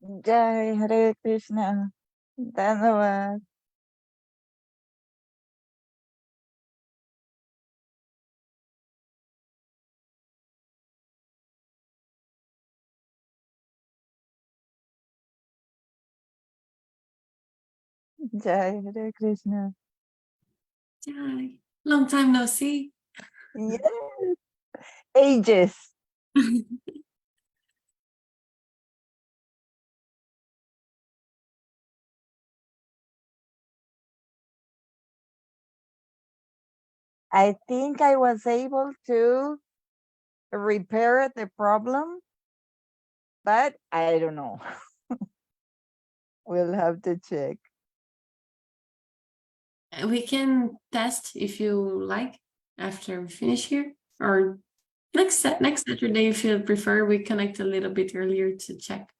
Jai Hare Krishna. धन्यवाद. Jai Hare Krishna. Jai. Long time no see. Yes. Ages. I think I was able to repair the problem, but I don't know. We'll have to check. We can test if you like after we finish here, or next Saturday if you prefer. We connect a little bit earlier to check.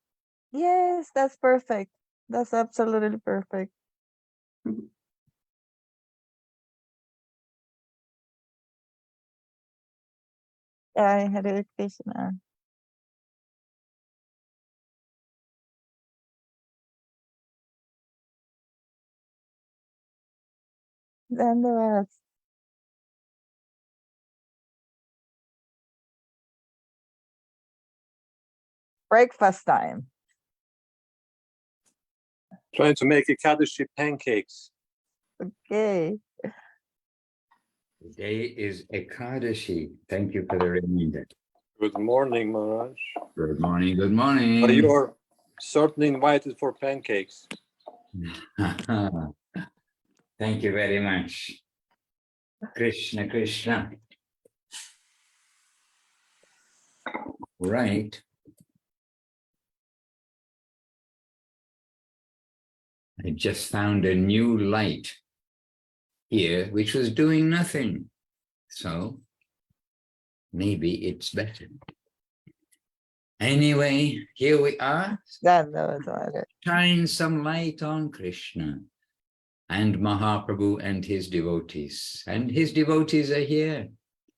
Yes, that's perfect. That's absolutely perfect. Jai Hare Krishna. धन्यवाद. Breakfast time. Trying to make Ekadashi pancakes. Okay. Today is Ekadashi. Thank you for the reminder. Good morning, Maharaj. Good morning, good morning. But you are certainly invited for pancakes. Thank you very much. Krishna, Krishna. Right. I just found a new light here, which was doing nothing. So maybe it's better. Anyway, here we are. धन्यवाद. Shine some light on Krishna and Mahaprabhu and his devotees. And his devotees are here.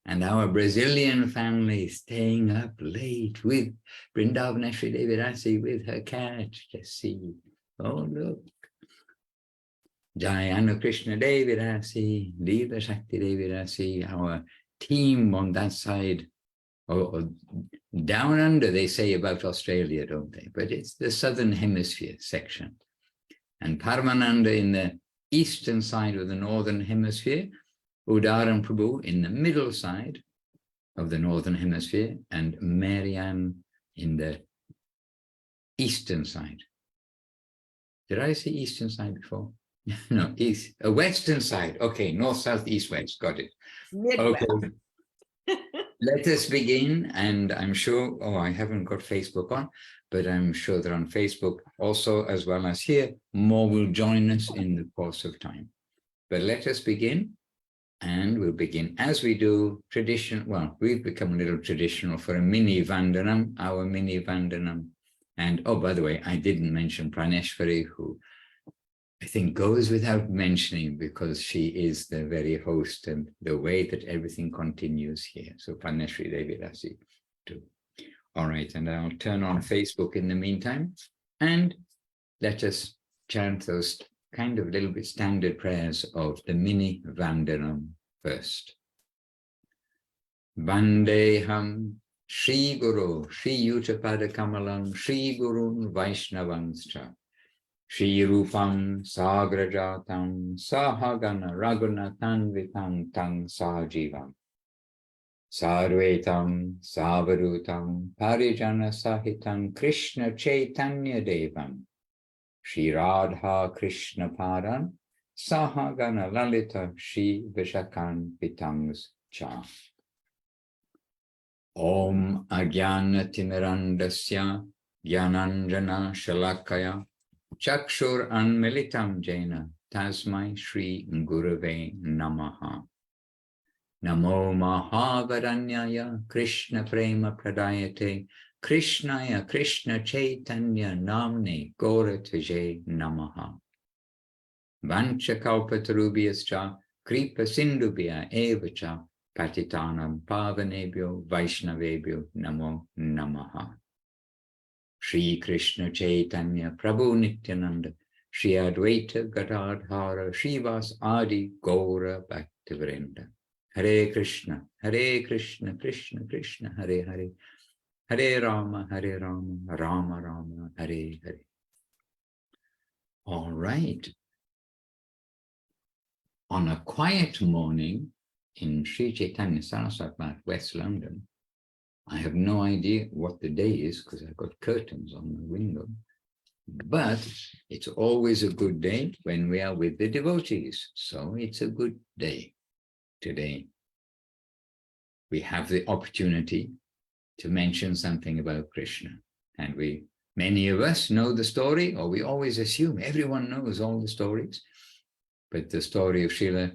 And our Brazilian family staying up late with Vrindavaneshri Devirasi with her cat. Just see. Oh, look. Jayana Krishna Devirasi, Leela Shakti Devirasi, our team on that side. Or down under, they say about Australia, don't they? But it's the southern hemisphere section. And Paramananda in the eastern side of the northern hemisphere, Udaran Prabhu in the middle side of the northern hemisphere, and Marianne in the eastern side. Did I say eastern side before? No, east, western side. Okay, north, south, east, west. Got it. Midwest. Okay. Let us begin, and I'm sure, I haven't got Facebook on, but I'm sure that on Facebook also, as well as here, more will join us in the course of time. But let us begin, and we'll begin as we do tradition. Well, we've become a little traditional for a mini Vandanam, our mini Vandanam. And, oh, by the way, I didn't mention Praneshwari, who I think goes without mentioning because she is the very host and the way that everything continues here. So Praneshwari Devirasi too. All right, and I'll turn on Facebook in the meantime, and let us chant those kind of little bit standard prayers of the mini Vandanam first. Vandeham Shri Guru, Shri Yuttapada Kamalam, Shri Gurun Vaishnavanscha. Shri Rupam Sagrajatam Sahagana Raghunathan Vitam Tang Sahajivam Sarvetam Savadutam Parijana Sahitam Krishna Chaitanya Devam Shri Radha Krishna Padan Sahagana Lalita Shri Vishakan Vitangs Cha Om Agyana Timirandasya Gyananjana Shalakaya Chakshur Anmilitam Jaina Tasmai Shri Gurave Namaha Namo Mahavaranyaya Krishna Prema Pradayate Krishnaya Krishna Chaitanya Namne Gaurataje Namaha Vancha Kalpatarubhyascha Kripa Sindhubhya Evacha Patitanam Pavanebhyo Vaishnavebhyo Namo Namaha Shri Krishna Chaitanya Prabhu Nityananda, Shri Advaita Gadadhara, Srivas Adi Gaura Bhaktivinoda. Hare Krishna, Krishna Krishna, Hare Hare, Hare Rama, Rama Rama, Hare Hare. All right. On a quiet morning in Sri Chaitanya Saraswat Math, West London, I have no idea what the day is because I've got curtains on the window, but it's always a good day when we are with the devotees. So it's a good day today. We have the opportunity to mention something about Krishna. And many of us know the story, or we always assume everyone knows all the stories. But the story of Srila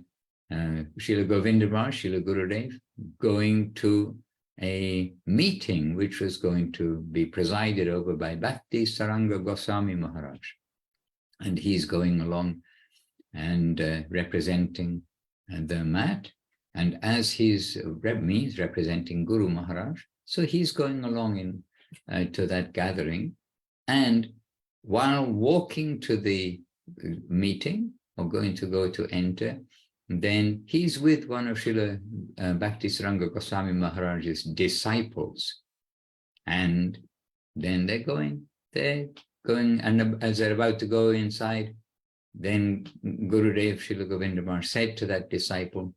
Govindamar, Srila Gurudev, going to a meeting which was going to be presided over by Bhakti Saranga Goswami Maharaj. And he's going along and representing the mat. And as he's representing Guru Maharaj, so he's going along to that gathering. And while walking to the meeting, or going to go to enter, then he's with one of Srila Bhakti Saranga Goswami Maharaj's disciples. And then they're going, and as they're about to go inside, then Gurudev Srila Govindamar said to that disciple,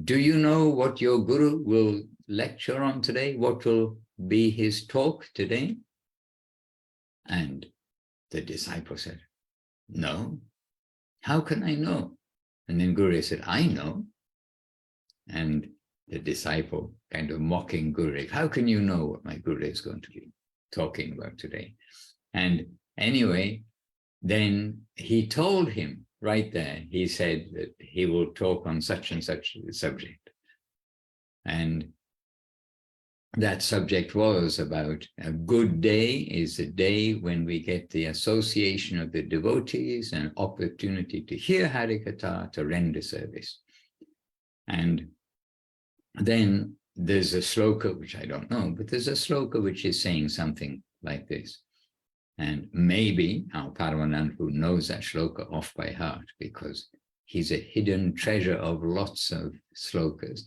"Do you know what your Guru will lecture on today? What will be his talk today?" And the disciple said, "No. How can I know?" And then Gurudev said, "I know." And the disciple kind of mocking Gurudev, "How can you know what my Gurudev is going to be talking about today?" And anyway, then he told him right there, he said that he will talk on such and such a subject. And that subject was about a good day is a day when we get the association of the devotees and opportunity to hear Harikatha, to render service. And then there's a sloka, which I don't know, but there's a sloka which is saying something like this. And maybe our Paramanand knows that shloka off by heart because he's a hidden treasure of lots of slokas.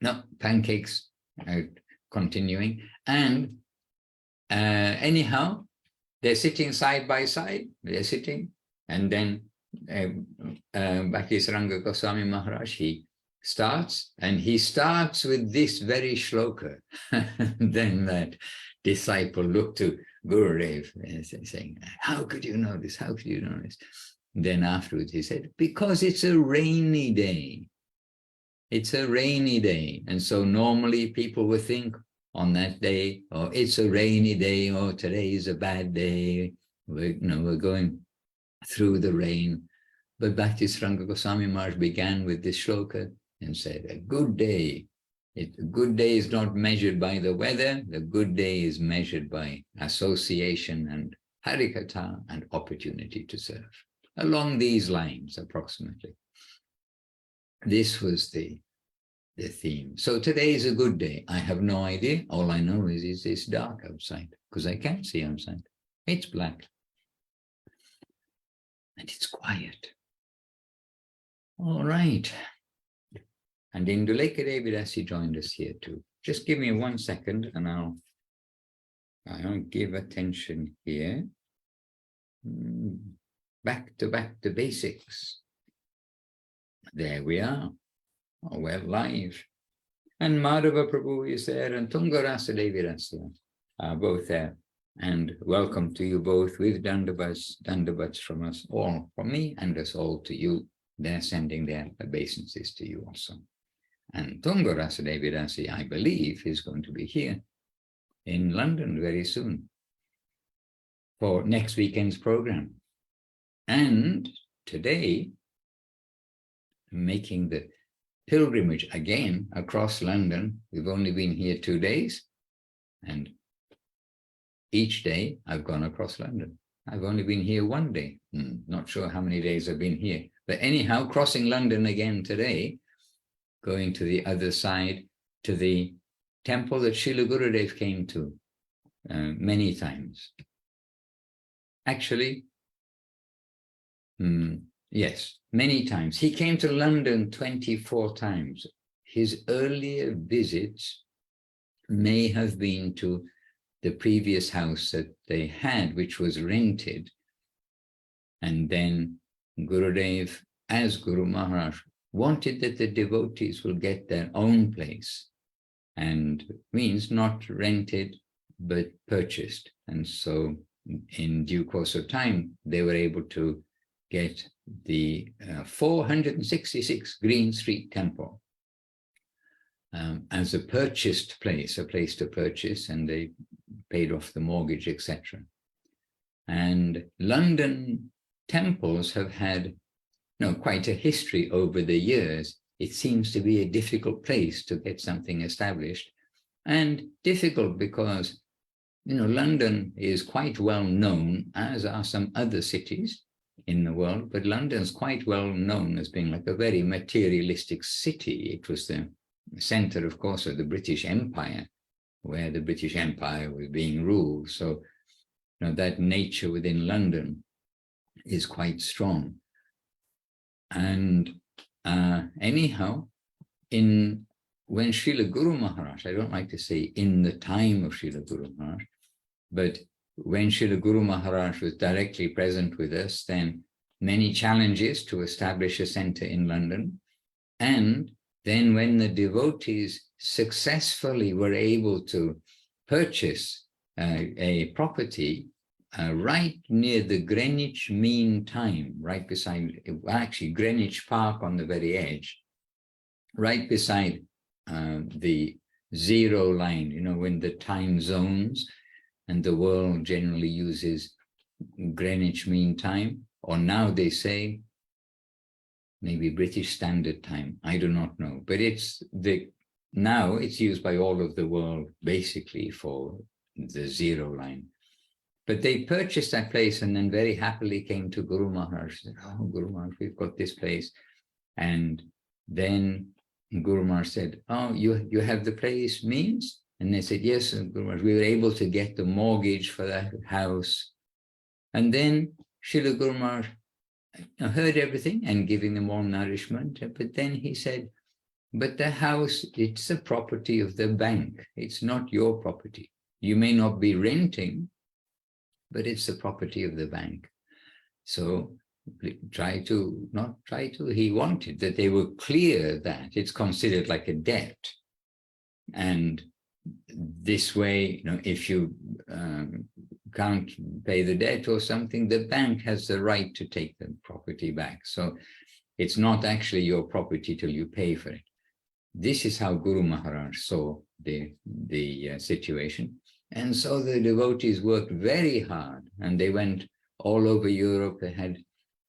No, pancakes, continuing. And anyhow, they're sitting side by side, they're sitting. And then Bhakti Saranga Goswami Maharaj, he starts with this very shloka. Then that disciple looked to Gurudev saying, "How could you know this? How could you know this?" Then afterwards he said, "Because it's a rainy day. It's a rainy day." And so normally people would think on that day, "Oh, it's a rainy day," or "Today is a bad day. We're going through the rain." But Bhakti Saranga Goswami Maharaj began with this shloka and said, "A good day. A good day is not measured by the weather. The good day is measured by association and harikatha and opportunity to serve." Along these lines, approximately. This was the theme. So today is a good day. I have no idea. All I know is it's dark outside because I can't see outside. It's black. And it's quiet. All right. And Indulekha Devidasi joined us here too. Just give me 1 second and I'll give attention here. Back to basics. There we are. Oh, we're live. And Madhava Prabhu is there and Tungarasa Devirasya are both there. And welcome to you both with dandavats from us all, from me and us all to you. They're sending their obeisances to you also. And Tungarasa Devirasya, I believe, is going to be here in London very soon for next weekend's program. And today, making the pilgrimage again across London. We've only been here 2 days, and each day I've gone across London. I've only been here 1 day. Not sure how many days I've been here. But anyhow, crossing London again today, going to the other side, to the temple that Srila Gurudev came to many times. Actually, yes, many times. He came to London 24 times. His earlier visits may have been to the previous house that they had, which was rented. And then Gurudev, as Guru Maharaj, wanted that the devotees will get their own place, and means not rented, but purchased. And so in due course of time, they were able to get the 466 Green Street Temple as a purchased place, a place to purchase, and they paid off the mortgage, etc. And London temples have had quite a history over the years. It seems to be a difficult place to get something established, and difficult because London is quite well known, as are some other cities in the world, but London's quite well known as being like a very materialistic city. It was the center, of course, of the British Empire, where the British Empire was being ruled. So that nature within London is quite strong. And anyhow, when Srila Guru Maharaj, I don't like to say in the time of Srila Guru Maharaj, but when Srila Guru Maharaj was directly present with us, then many challenges to establish a center in London. And then when the devotees successfully were able to purchase a property right near the Greenwich Mean Time, right beside, actually Greenwich Park on the very edge, right beside the zero line, when the time zones, and the world generally uses Greenwich Mean Time, or now they say maybe British Standard Time, I do not know, but now it's used by all of the world basically for the zero line. But they purchased that place and then very happily came to Guru Maharaj. Said, "Oh, Guru Maharaj, we've got this place." And then Guru Maharaj said, "Oh, you have the place means?" And they said, "Yes, Guru Maharaj, we were able to get the mortgage for that house." And then Srila Guru Maharaj heard everything and giving them all nourishment. But then he said, "But the house, it's the property of the bank. It's not your property. You may not be renting, but it's the property of the bank. So he wanted that they were clear that it's considered like a debt. And this way, if you can't pay the debt or something, the bank has the right to take the property back. So it's not actually your property till you pay for it." This is how Guru Maharaj saw the situation. And so the devotees worked very hard, and they went all over Europe. They had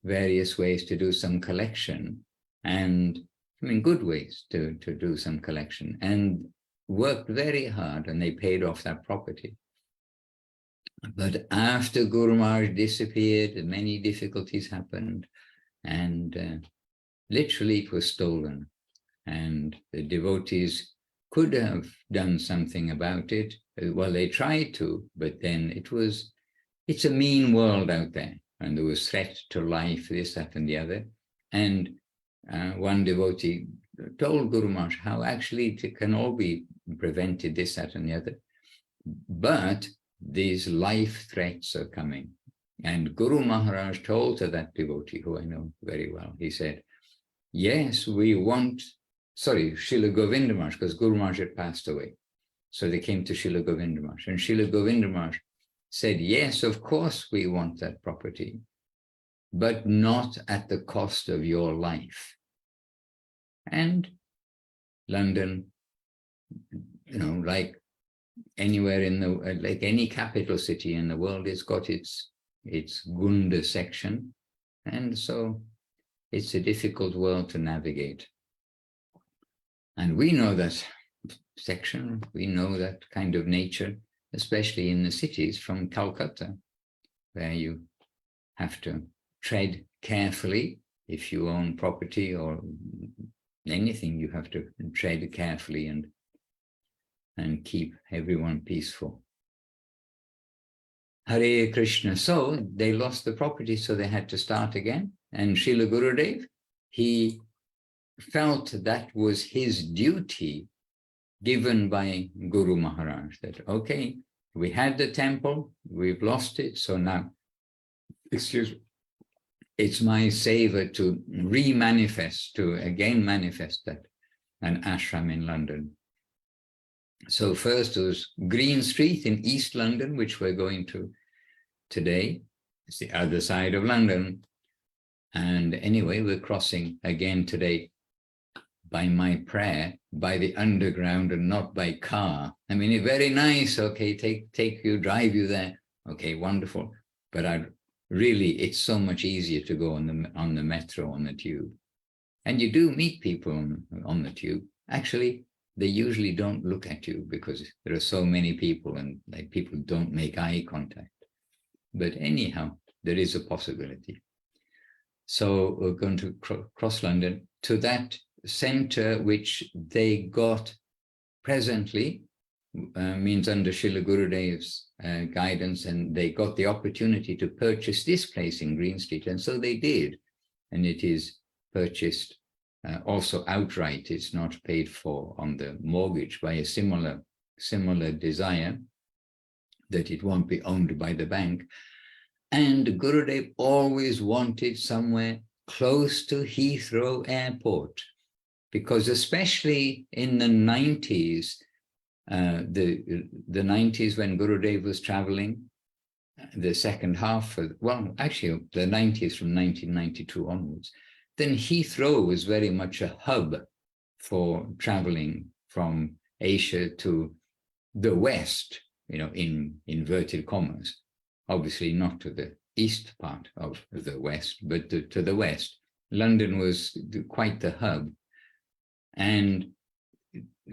various ways to do some collection, and good ways to do some collection, and worked very hard, and they paid off that property. But after Guru Maharaj disappeared, many difficulties happened, and literally it was stolen. And the devotees could have done something about it. Well, they tried to, but then it's a mean world out there. And there was threat to life, this, that, and the other. And one devotee told Guru Maharaj how actually it can all be prevented, this, that, and the other. But these life threats are coming. And Guru Maharaj told to that devotee, who I know very well, he said, "Yes, we want," Srila Govinda Maharaj, because Guru Maharaj had passed away. So they came to Srila Govinda Maharaj, and Srila Govinda Maharaj said, "Yes, of course we want that property, but not at the cost of your life." And London, like anywhere like any capital city in the world, it's got its Gunda section. And so it's a difficult world to navigate. And we know that section, we know that kind of nature, especially in the cities from Calcutta, where you have to tread carefully. If you own property or anything, you have to tread carefully and keep everyone peaceful. Hare Krishna. So they lost the property, so they had to start again. And Srila Gurudev, he felt that was his duty given by Guru Maharaj, that, okay, we had the temple, we've lost it, so now, excuse me, it's my seva to re-manifest, to again manifest that, an ashram in London. So first was Green Street in East London, which we're going to today. It's the other side of London. And anyway, we're crossing again today by my prayer, by the underground and not by car. I mean, very nice. Okay, take you, drive you there. Okay, wonderful. But it's so much easier to go on the metro, on the tube. And you do meet people on the tube. Actually, they usually don't look at you because there are so many people and like people don't make eye contact. But anyhow, there is a possibility. So we're going to cross London to that center which they got presently, means under Srila Gurudev's guidance, and they got the opportunity to purchase this place in Green Street, and so they did. And it is purchased also outright. It's not paid for on the mortgage by a similar desire that it won't be owned by the bank. And Gurudev always wanted somewhere close to Heathrow Airport, because especially in the 90s, the 90s when Gurudev was traveling, the second half, actually the 90s from 1992 onwards, then Heathrow was very much a hub for traveling from Asia to the West, in inverted commas. Obviously not to the east part of the West, but to the West. London was quite the hub, and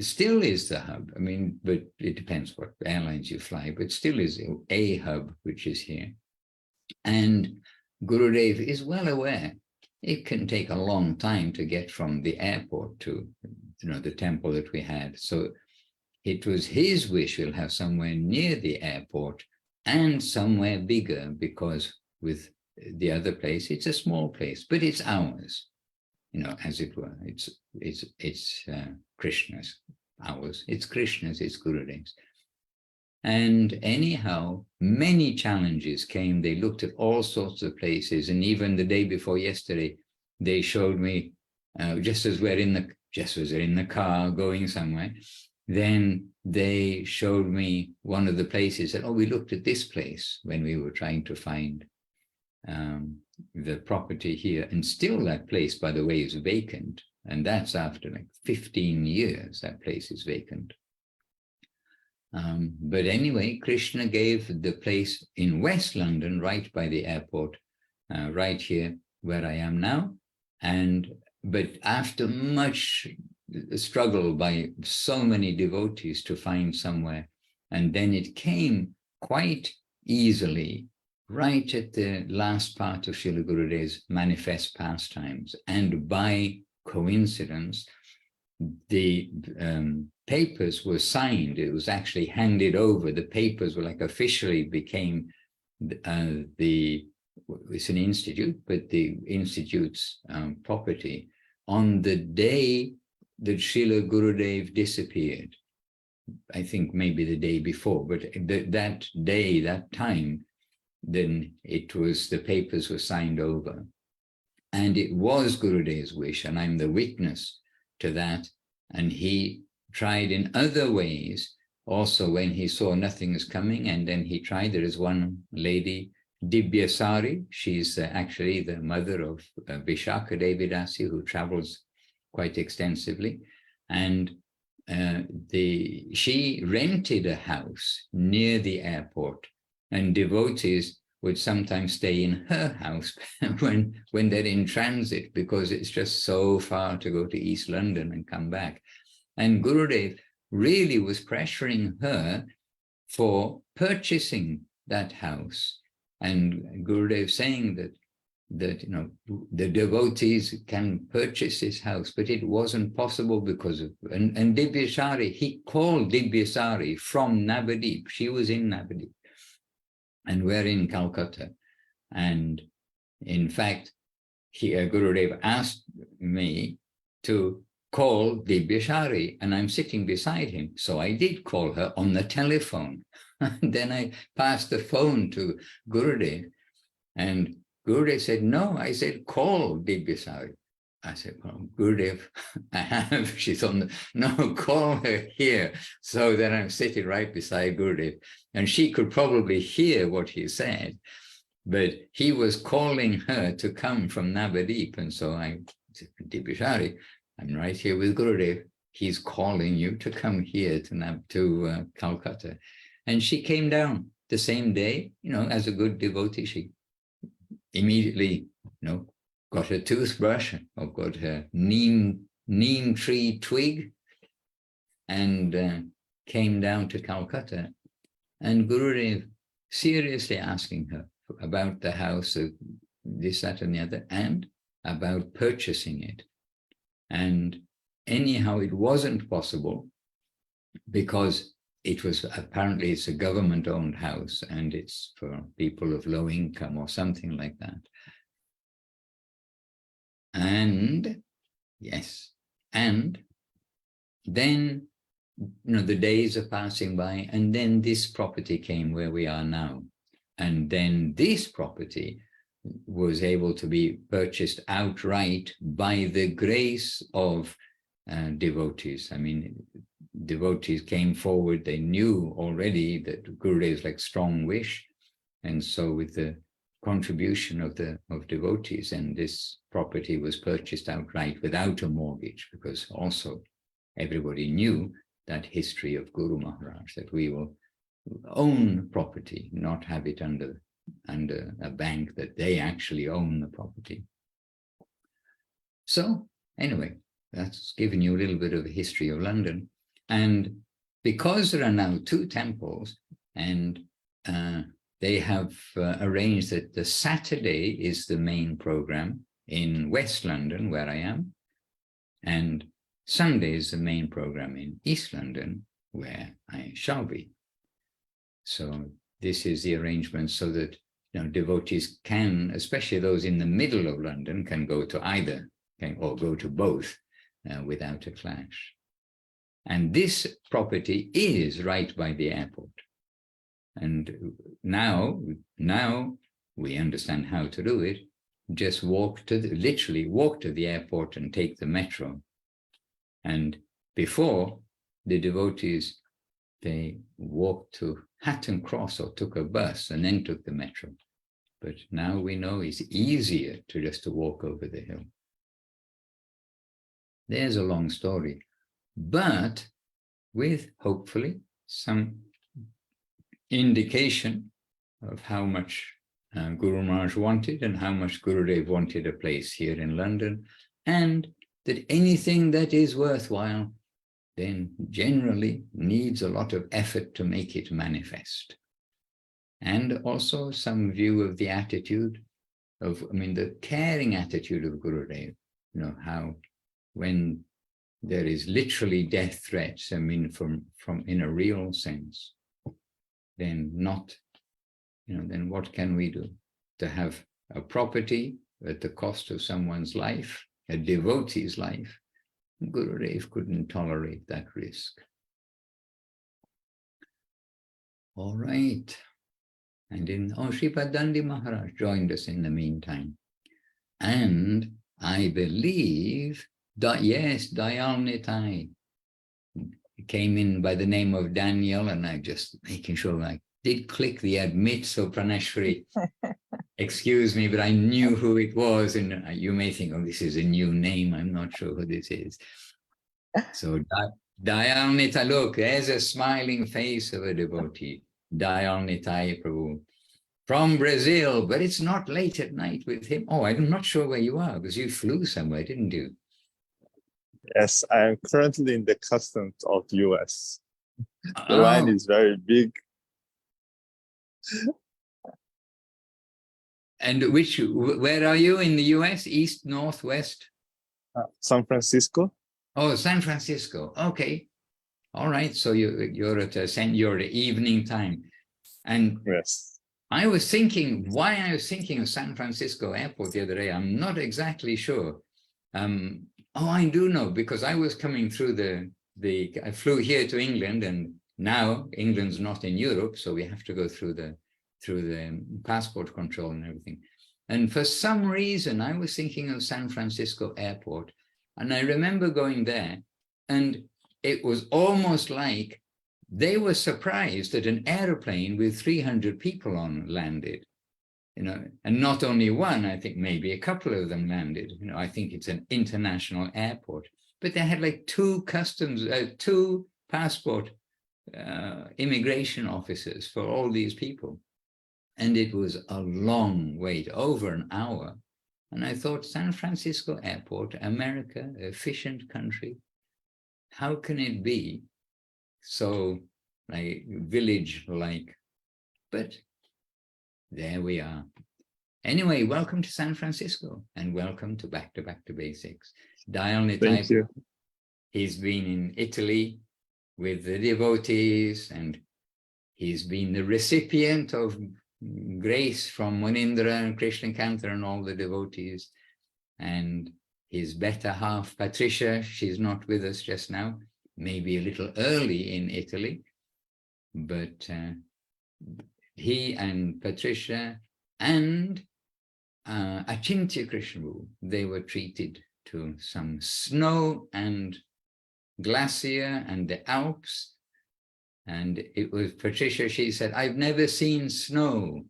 still is the hub. I mean, but it depends what airlines you fly, but still is a hub, which is here. And Gurudev is well aware it can take a long time to get from the airport to, the temple that we had. So it was his wish we'll have somewhere near the airport and somewhere bigger, because with the other place, it's a small place, but it's ours, as it were. It's Krishna's, ours. It's Krishna's, it's Gurudev's. And anyhow, many challenges came. They looked at all sorts of places, and even the day before yesterday, they showed me, just as we're in the car going somewhere, then they showed me one of the places that, we looked at this place when we were trying to find the property here. And still that place, by the way, is vacant. And that's after like 15 years, that place is vacant. But anyway, Krishna gave the place in West London, right by the airport, right here where I am now. But after much struggle by so many devotees to find somewhere, and then it came quite easily right at the last part of Srila Gurudev's manifest pastimes, and by coincidence the papers were signed. It was actually handed over. The papers were like officially became it's an institute, but the institute's property on the day that Srila Gurudev disappeared. I think maybe the day before, but that day, that time, then the papers were signed over. And it was Gurudev's wish, and I'm the witness to that. And he tried in other ways also when he saw nothing is coming, and then he tried. There is one lady, Dibyasari. She's actually the mother of Vishaka Devidasi, who travels quite extensively. And she rented a house near the airport, and devotees would sometimes stay in her house when they're in transit, because it's just so far to go to East London and come back. And Gurudev really was pressuring her for purchasing that house. And Gurudev saying that the devotees can purchase this house, but it wasn't possible because of, and Dibyasari, he called Dibyasari from Navadip. She was in Navadip. and we're in Calcutta. And in fact, Gurudev asked me to call Dibyashari, and I'm sitting beside him. So I did call her on the telephone. And then I passed the phone to Gurudev, and Gurudev said, no. I said, call Dibyashari. I said, well, Gurudev, I have, she's on the, no, call her here. So then I'm sitting right beside Gurudev, and she could probably hear what he said, but he was calling her to come from Navadip. And so I said, Dibyashari, I'm right here with Gurudev. He's calling you to come here to Calcutta. And she came down the same day, as a good devotee. She immediately, got her toothbrush, or got her neem tree twig, and came down to Calcutta. And Gurudev seriously asking her about the house, of this, that, and the other, and about purchasing it. And anyhow, it wasn't possible because it was apparently it's a government-owned house and it's for people of low income or something like that. And yes, and then the days are passing by, and then this property came where we are now, and then this property was able to be purchased outright by the grace of devotees. I mean, devotees came forward. They knew already that Gurudev's like strong wish, and so with the contribution of devotees, and this property was purchased outright without a mortgage, because also everybody knew that history of Guru Maharaj, that we will own property, not have it under a bank, that they actually own the property. So anyway, that's given you a little bit of a history of London. And because there are now 2 temples, and they have arranged that the Saturday is the main program in West London, where I am, and Sunday is the main program in East London, where I shall be. So this is the arrangement so that devotees can, especially those in the middle of London, can go to either, or go to both without a clash. And this property is right by the airport. And now we understand how to do it. Just literally walk to the airport and take the metro. And before, the devotees, they walked to Hatton Cross or took a bus and then took the metro. But now we know it's easier to walk over the hill. There's a long story, but with hopefully some indication of how much Guru Maharaj wanted and how much Gurudev wanted a place here in London, and that anything that is worthwhile then generally needs a lot of effort to make it manifest. And also some view of the attitude of, the caring attitude of Gurudev, how when there is literally death threats, from in a real sense, then then what can we do? To have a property at the cost of someone's life, a devotee's life, Gurudev couldn't tolerate that risk. All right. And Shripad Dandi Maharaj joined us in the meantime. And I believe that, yes, Dayal Nitai came in by the name of Daniel, and I just making sure I did click the admit, so Praneshwari, excuse me, but I knew who it was, and you may think, this is a new name, I'm not sure who this is. So Dayal Nitai, look, there's a smiling face of a devotee, Dayal Nitai Prabhu, from Brazil, but it's not late at night with him. Oh, I'm not sure where you are, because you flew somewhere, didn't you? Yes, I am currently in the customs of US. The line is very big. And where are you in the US? East, north, west? San Francisco. Oh, San Francisco. Okay. All right. So you're at evening time. And yes. I was thinking, why I was thinking of San Francisco Airport the other day, I'm not exactly sure. Oh, I do know, because I was coming through I flew here to England, and now England's not in Europe, so we have to go through the passport control and everything. And for some reason, I was thinking of San Francisco Airport, and I remember going there, and it was almost like they were surprised that an airplane with 300 people on landed, you know, and not only one, I think maybe a couple of them landed. You know, I think it's an international airport, but they had like two passport immigration officers for all these people. And it was a long wait, over an hour. And I thought, San Francisco Airport, America, efficient country, how can it be so like village-like? But there we are. Anyway, welcome to San Francisco, and welcome to Back to Basics. Thank you. He's been in Italy with the devotees, and he's been the recipient of grace from Munindra and Krishna Kanta and all the devotees. And his better half, Patricia, she's not with us just now, maybe a little early in Italy, but he and Patricia and Achintya Krishnabu, they were treated to some snow and glacier and the Alps. And it was Patricia, she said, I've never seen snow.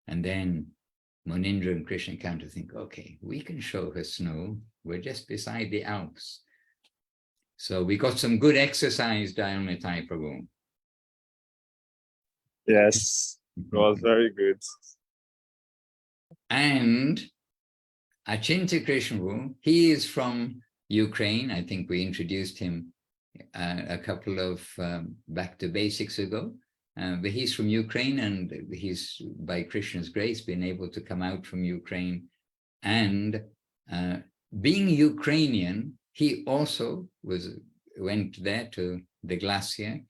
And then Munindra and Krishna Kanta think, okay, we can show her snow. We're just beside the Alps. So we got some good exercise, Dayalnitai Prabhu. Yes, it was very good. And Achintya Krishnabu, he is from Ukraine. I think we introduced him a couple of Back to Basics ago. But he's from Ukraine, and he's, by Krishna's grace, been able to come out from Ukraine. And being Ukrainian, he also went there to the glacier.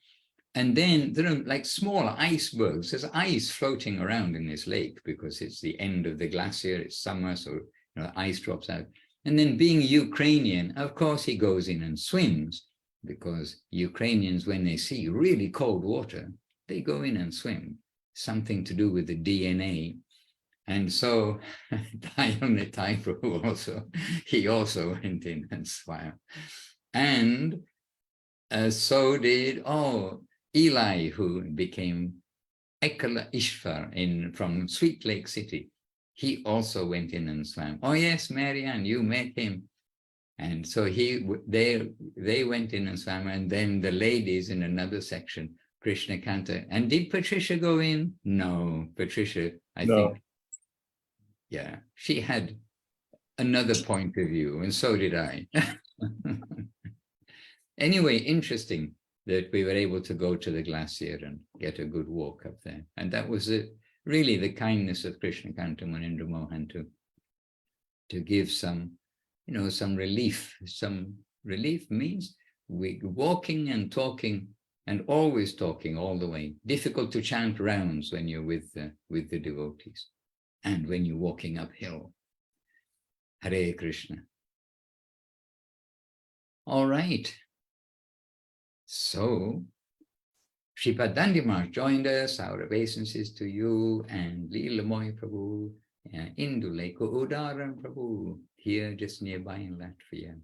And then there are like small icebergs. There's ice floating around in this lake because it's the end of the glacier. It's summer, so you know, ice drops out. And then being Ukrainian, of course, he goes in and swims, because Ukrainians, when they see really cold water, they go in and swim. Something to do with the DNA. And so Dayalnitai Prabhu also, he also went in and swam. And so did, Eli, who became Ekala Ishvar from Sweet Lake City. He also went in and swam. Oh yes, Marianne, you met him. And so they went in and swam, and then the ladies in another section, Krishna Kanta. And did Patricia go in? No, Patricia, I think, yeah, she had another point of view, and so did I. Anyway, interesting that we were able to go to the glacier and get a good walk up there. And that was really the kindness of Krishna Kanta Munindra Mohan to give some, you know, some relief. Some relief means we walking and talking and always talking all the way. Difficult to chant rounds when you're with the devotees and when you're walking uphill. Hare Krishna. All right. So, Shripad Dandimar joined us. Our obeisances to you and Leelamoy Prabhu, Induleko Udaran Prabhu, here just nearby in Latvia.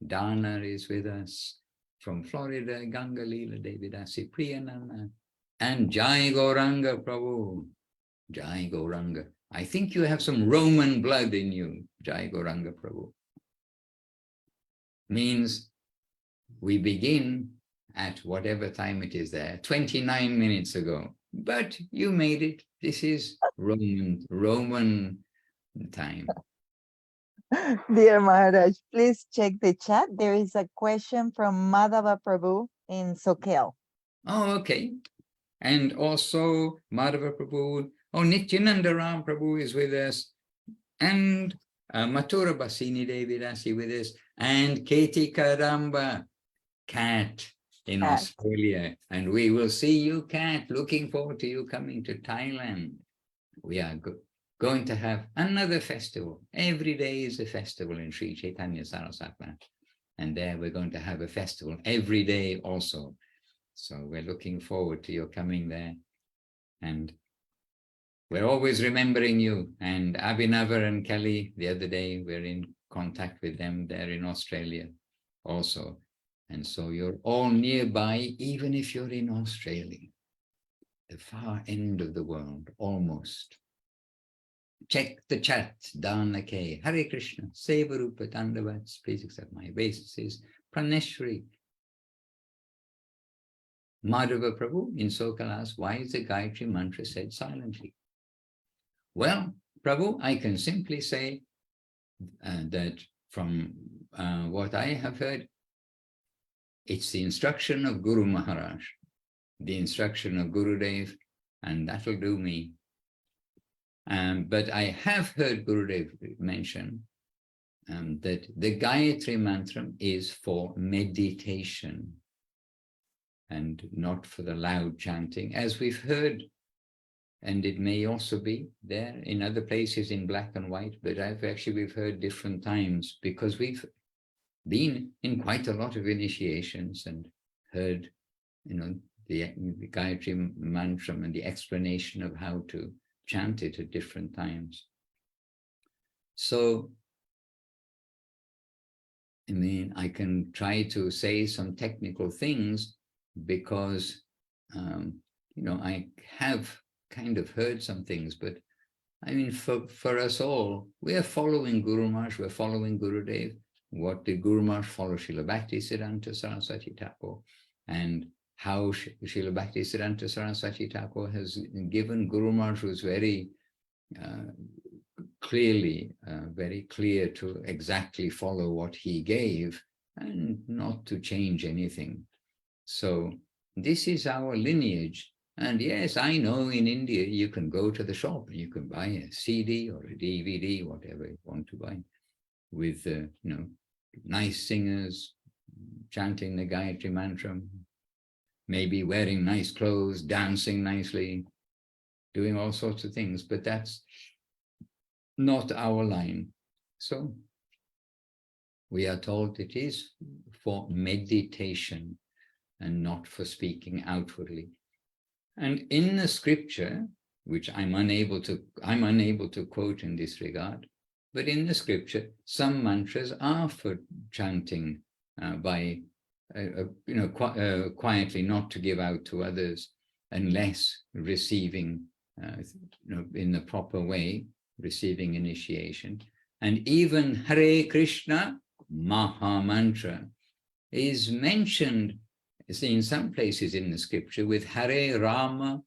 Dana is with us from Florida, Ganga Leela Devidasi Priyanana, and Jai Gauranga Prabhu. Jai Gauranga. I think you have some Roman blood in you, Jai Gauranga Prabhu. Means we begin at whatever time it is there, 29 minutes ago. But you made it. This is Roman time. Dear Maharaj, please check the chat. There is a question from Madhava Prabhu in Sokel. Oh, okay. And also Madhava Prabhu, Nityananda Ram Prabhu is with us, and Mathura Basini Devi Dasi with us, and Katie Kadamba, Kat. in Kat. Australia. And we will see you, Kat. Looking forward to you coming to Thailand. We are going to have another festival. Every day is a festival in Sri Chaitanya Sarasatna. And there we're going to have a festival every day also. So we're looking forward to your coming there. And we're always remembering you. And Abhinavar and Kelly, the other day, we're in contact with them there in Australia also. And so you're all nearby, even if you're in Australia, the far end of the world, almost. Check the chat, Dhanake, Hare Krishna, Sevarupa Dandavats, please accept my obeisances. Praneshwari, Madhava Prabhu in Sokal asks, why is the Gayatri mantra said silently? Well, Prabhu, I can simply say that from what I have heard, it's the instruction of Guru Maharaj, the instruction of Gurudev, and that'll do me. But I have heard Gurudev mention that the Gayatri mantra is for meditation and not for the loud chanting, as we've heard. And it may also be there in other places in black and white, but we've heard different times, because we've been in quite a lot of initiations and heard, the Gayatri mantra and the explanation of how to chant it at different times. So, I can try to say some technical things because, I have kind of heard some things, but for us all, we are following Guru Maharaj, we're following Gurudev. What did Guru Maharaj follow? Srila Bhaktisiddhanta Saraswati Thakur, and how Srila Bhaktisiddhanta Saraswati Thakur has given. Guru Maharaj was very very clear to exactly follow what he gave and not to change anything. So this is our lineage. And yes, I know in India, you can go to the shop and you can buy a CD or a DVD, whatever you want to buy, with, nice singers chanting the Gayatri mantra, maybe wearing nice clothes, dancing nicely, doing all sorts of things, but that's not our line. So we are told it is for meditation and not for speaking outwardly. And in the scripture, which I'm unable to quote in this regard, but in the scripture, some mantras are for chanting by, quietly, not to give out to others, unless receiving, in the proper way, receiving initiation. And even Hare Krishna Maha Mantra is mentioned in some places in the scripture with Hare Rama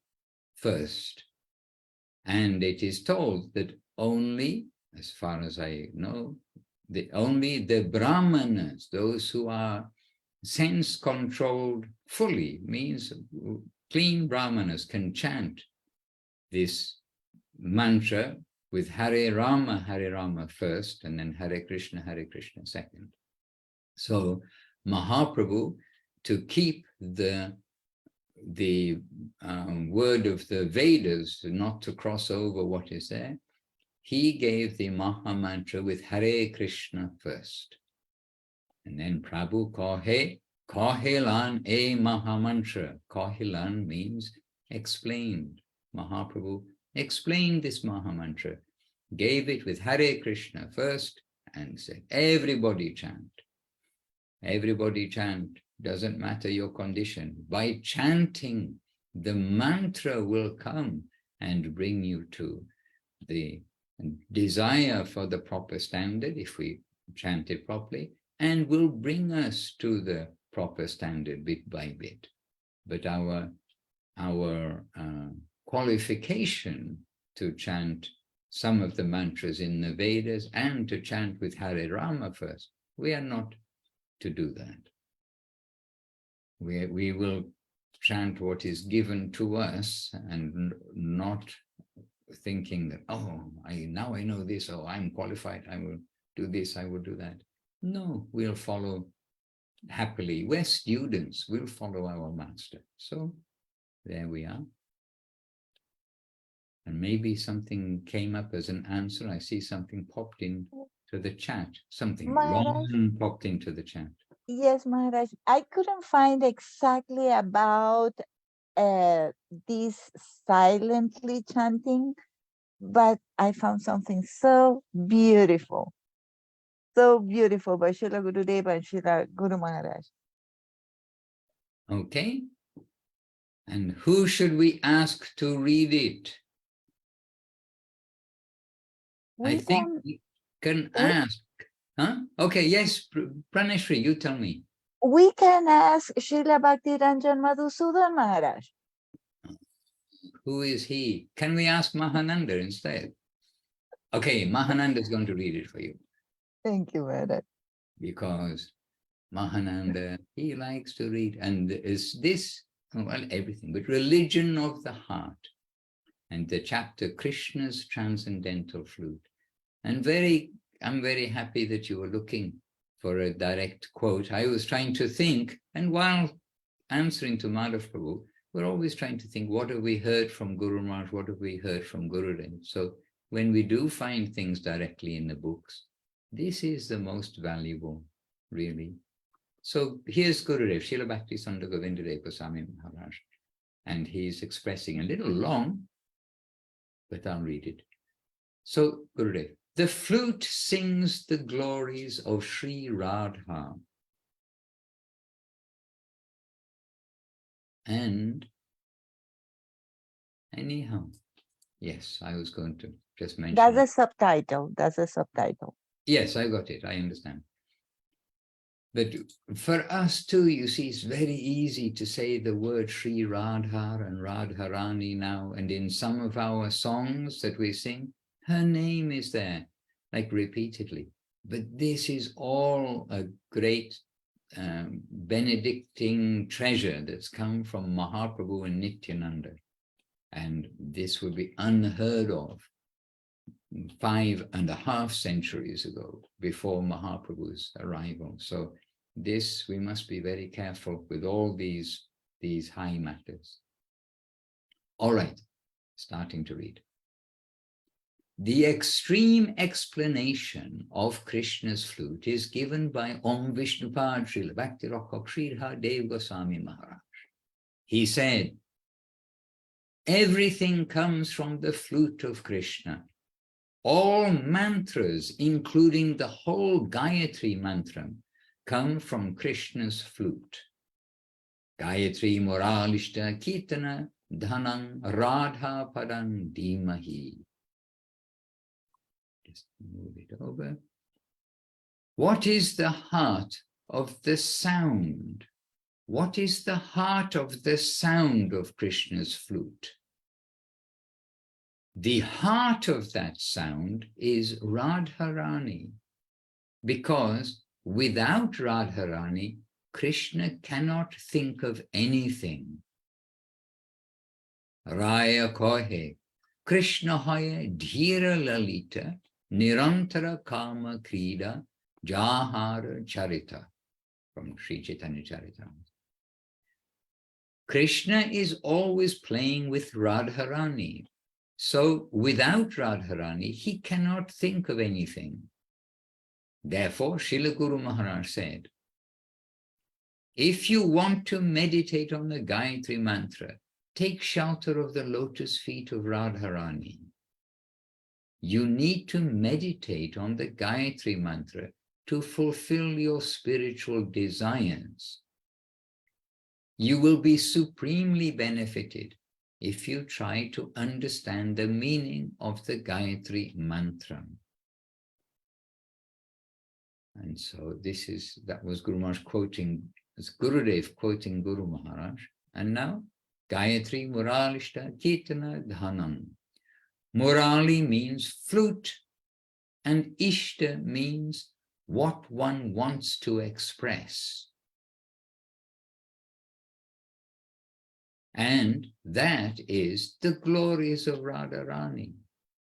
first. And it is told that only, as far as I know, only the Brahmanas, those who are sense-controlled fully, means clean Brahmanas, can chant this mantra with Hare Rama first, and then Hare Krishna second. So Mahaprabhu, to keep the word of the Vedas, not to cross over what is there, he gave the Maha Mantra with Hare Krishna first. And then Prabhu Kahilan e Maha Mantra. Kahilan means explained. Mahaprabhu explained this Maha Mantra, gave it with Hare Krishna first, and said, everybody chant. Everybody chant. Doesn't matter your condition. By chanting, the mantra will come and bring you to the desire for the proper standard, if we chant it properly, and will bring us to the proper standard bit by bit. But our qualification to chant some of the mantras in the Vedas and to chant with Hare Rama first, we are not to do that. We will chant what is given to us and not thinking that, now I know this, I'm qualified, I will do this, I will do that. No, we'll follow happily. We're students, we'll follow our master. So there we are. And maybe something came up as an answer. I see something popped in to the chat. Something Maharaj, long popped into the chat. yes, Maharaj. I couldn't find exactly about this silently chanting, but I found something so beautiful by Srila Gurudeva and Srila Guru Maharaj. Okay. And who should we ask to read it? I We think can we can we, ask. Huh? Okay, yes, Pranashri, you tell me. we can ask Srila Bhaktiranjan Madhusudan Maharaj. Who is he? Can we ask Mahananda instead? Okay, Mahananda is going to read it for you Thank you, Maharaj. because Mahananda, he likes to read. And is this, well, everything, but religion of the heart. And the chapter, Krishna's Transcendental Flute. And I'm very happy that you were looking for a direct quote. I was trying to think, and while answering to Madhav Prabhu, we're always trying to think, what have we heard from Guru Maharaj? What have we heard from Gurudev? So when we do find things directly in the books, this is the most valuable, really. So here's Gurudev, Srila Bhakti Santa Govindadev Goswami Maharaj, and he's expressing a little long, but I'll read it. So Gurudev, the flute sings the glories of Sri Radha. And anyhow, yes, I was going to just mention. That's a subtitle. That's a subtitle. Yes, I got it. I understand. But for us too, you see, it's very easy to say the word Sri Radha and Radharani now. And in some of our songs that we sing, her name is there, like repeatedly. But this is all a great benedicting treasure that's come from Mahaprabhu and Nityananda. And this would be unheard of 5.5 centuries ago, before Mahaprabhu's arrival. So this, we must be very careful with all these high matters. All right, starting to read. The extreme explanation of Krishna's flute is given by Om Vishnupad Srila Bhakti Rakshak Sridhar Dev Goswami Maharaj. He said, everything comes from the flute of Krishna. All mantras, including the whole Gayatri mantra, come from Krishna's flute. Gayatri Moralishta Kirtana Dhanam Radha Padam Dhimahi. Just move it over. What is the heart of the sound? What is the heart of the sound of Krishna's flute? The heart of that sound is Radharani, because without Radharani, Krishna cannot think of anything. Raya kohe, Krishna hoye dhira lalita, nirantara kama krida, jahara charita, from Sri Chaitanya Charitamrita. Krishna is always playing with Radharani. So without Radharani, he cannot think of anything. Therefore, Srila Guru Maharaj said, if you want to meditate on the Gayatri mantra, take shelter of the lotus feet of Radharani. You need to meditate on the Gayatri mantra to fulfill your spiritual desires. You will be supremely benefited if you try to understand the meaning of the Gayatri mantra. And so that was Guru Maharaj quoting, it's Gurudev quoting Guru Maharaj. And now, Gayatri Muralishta Kirtana Dhanam. Murali means flute, and Ishta means what one wants to express. And that is the glories of Radharani,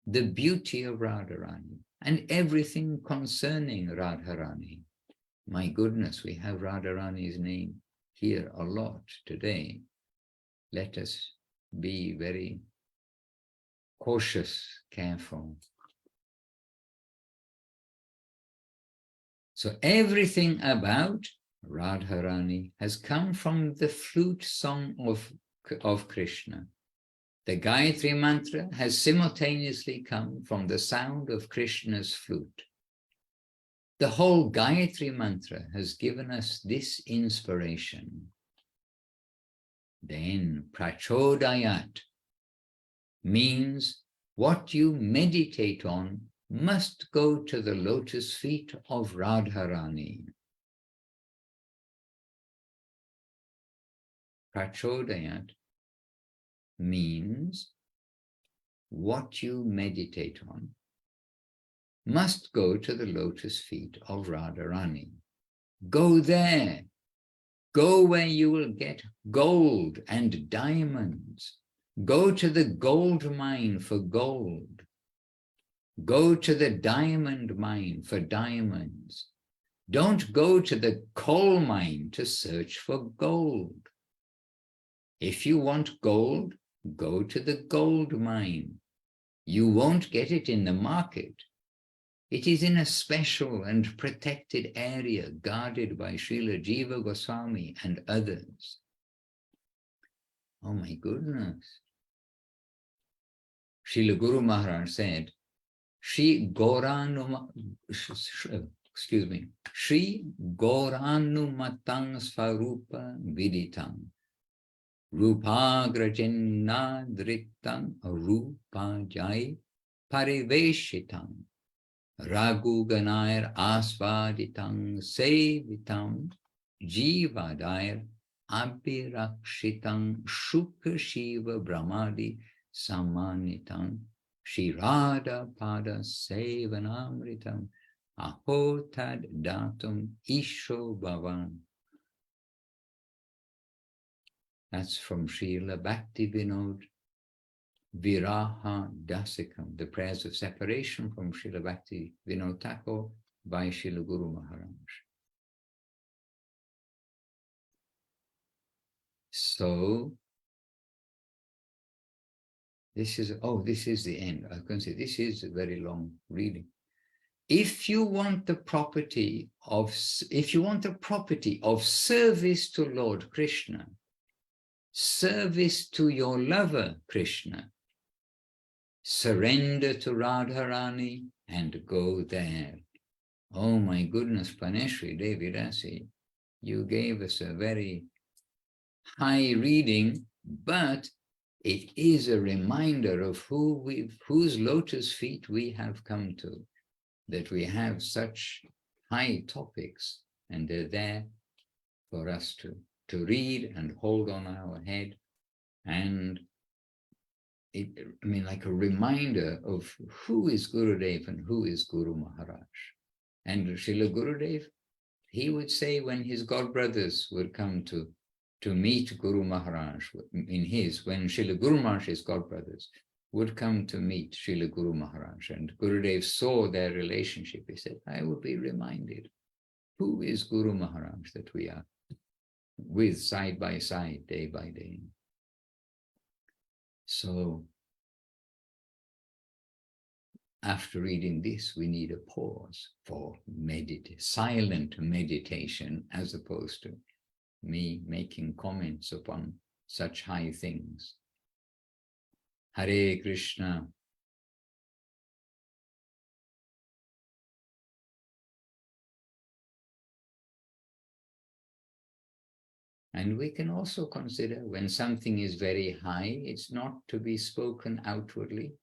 the beauty of Radharani, and everything concerning Radharani. My goodness, we have Radharani's name here a lot today. Let us be very cautious, careful. So everything about Radharani has come from the flute song of Krishna. The Gayatri mantra has simultaneously come from the sound of Krishna's flute. The whole Gayatri mantra has given us this inspiration. Then prachodayat means what you meditate on must go to the lotus feet of Radharani. Prachodayat means what you meditate on must go to the lotus feet of Radharani. Go there. Go where you will get gold and diamonds. Go to the gold mine for gold. Go to the diamond mine for diamonds. Don't go to the coal mine to search for gold. If you want gold, go to the gold mine. You won't get it in the market. It is in a special and protected area guarded by Srila Jiva Goswami and others. Oh my goodness. Srila Guru Maharaj said, Shri Goranumatang Svarupa Viditam Rupagrajennadritam Rupa Jai Pariveshitam Raghu Ganair Asvaditang Sevitam Jivadair Abhirakshitam Shukha Shiva Brahmadi Samanitam Shirada Pada Sevanamritam Ahotad Datum Isho Bhavan. That's from Srila Bhakti Vinod Viraha Dasikam, the prayers of separation from Srila Bhakti Vinod Thakur by Srila Guru Maharaj. So, this is the end. I can say this is a very long reading. If you want the property of service to Lord Krishna, service to your lover Krishna, surrender to Radharani and go there. Oh my goodness, Paneshri Devidasi, you gave us a very high reading, but it is a reminder of whose lotus feet we have come to, that we have such high topics and they're there for us to read and hold on our head. And like a reminder of who is Gurudev and who is Guru Maharaj. And Srila Gurudev, he would say when his godbrothers would come to meet Guru Maharaj, when Srila Guru Maharaj's godbrothers would come to meet Srila Guru Maharaj, and Gurudev saw their relationship, he said, I will be reminded, who is Guru Maharaj that we are with side by side, day by day. So, after reading this, we need a pause for silent meditation, as opposed to me making comments upon such high things. Hare Krishna. And we can also consider when something is very high, it's not to be spoken outwardly.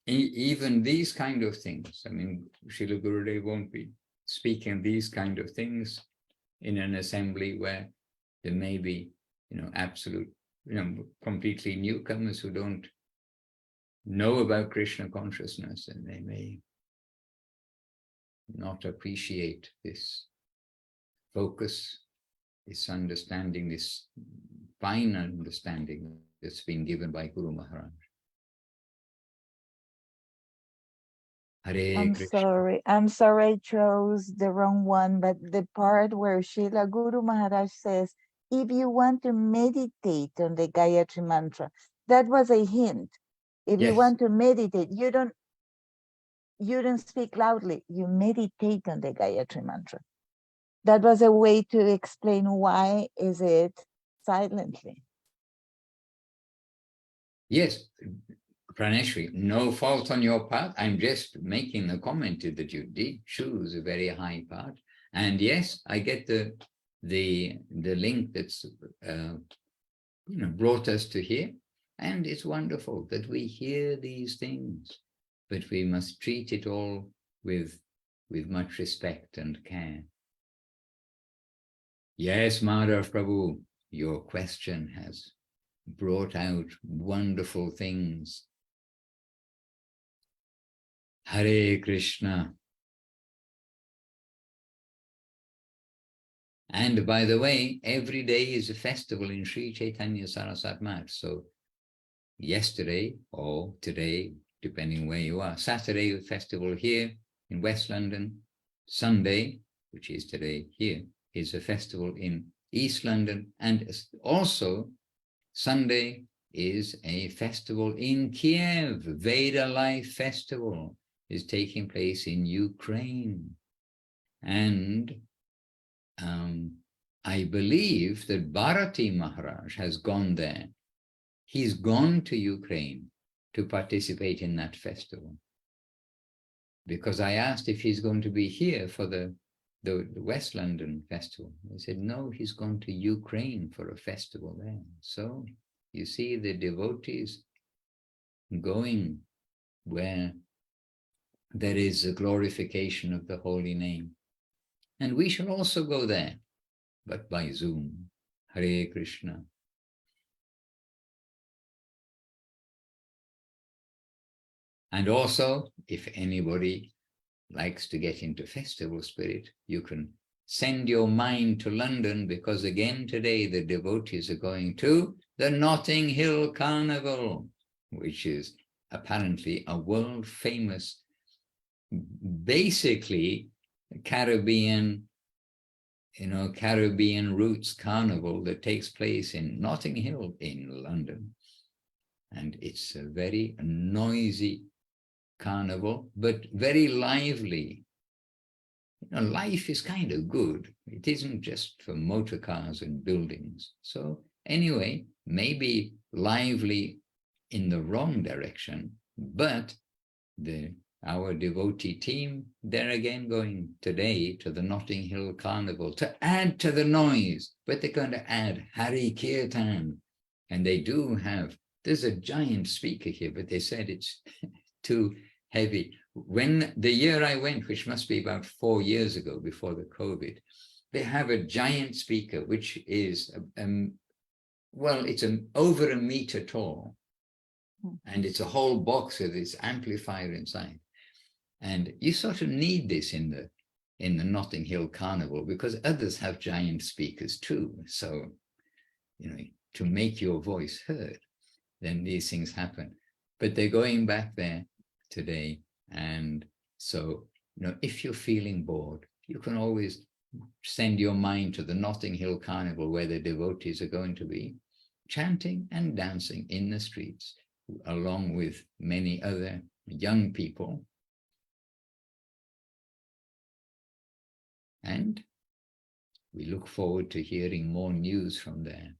Even these kind of things, Srila Gurudev won't be speaking these kind of things in an assembly where there may be, absolute, completely newcomers who don't know about Krishna consciousness, and they may not appreciate this focus, this understanding, this fine understanding that's been given by Guru Maharaj. Hare I'm Krishna. sorry. I'm sorry I chose the wrong one, but the part where Srila Guru Maharaj says, if you want to meditate on the Gayatri mantra, that was a hint. If you Yes. want to meditate, you don't speak loudly, you meditate on the Gayatri mantra. That was a way to explain why is it silently. Yes, Praneshri, no fault on your part. I'm just making the comment that you did choose a very high part. And yes, I get the link that's brought us to here. And it's wonderful that we hear these things, but we must treat it all with much respect and care. Yes, Madhav Prabhu, your question has brought out wonderful things. Hare Krishna. And by the way, every day is a festival in Sri Chaitanya Saraswat Math. So yesterday or today, depending where you are, Saturday, a festival here in West London. Sunday, which is today here, is a festival in East London. And also Sunday is a festival in Kiev. Veda Life Festival is taking place in Ukraine. And I believe that Bharati Maharaj has gone there. He's gone to Ukraine to participate in that festival. Because I asked if he's going to be here for the West London festival. He said, no, he's gone to Ukraine for a festival there. So you see the devotees going where there is a glorification of the holy name. And we shall also go there, but by Zoom. Hare Krishna. And also, if anybody likes to get into festival spirit, you can send your mind to London, because again today the devotees are going to the Notting Hill Carnival, which is apparently a world famous, basically Caribbean roots carnival that takes place in Notting Hill in London. And it's a very noisy carnival, but very lively. Life is kind of good. It isn't just for motor cars and buildings. So anyway, maybe lively in the wrong direction, but our devotee team, they're again going today to the Notting Hill Carnival to add to the noise, but they're going to add Hari Kirtan. And they do have, there's a giant speaker here, but they said it's too heavy. When the year I went, which must be about 4 years ago, before the COVID, they have a giant speaker, which is, it's over a meter tall. And it's a whole box with this amplifier inside. And you sort of need this in the Notting Hill Carnival, because others have giant speakers too. So, to make your voice heard, then these things happen. But they're going back there today. And so, if you're feeling bored, you can always send your mind to the Notting Hill Carnival, where the devotees are going to be chanting and dancing in the streets, along with many other young people. And we look forward to hearing more news from there.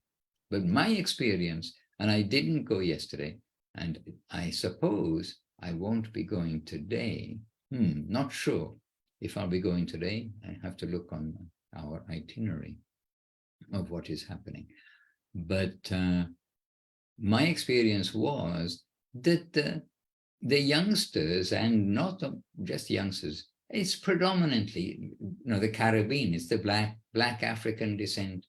But my experience, and I didn't go yesterday, and I suppose I won't be going today. Not sure if I'll be going today. I have to look on our itinerary of what is happening. But my experience was that the youngsters, and not just youngsters, it's predominantly, the Caribbean, it's the black African descent,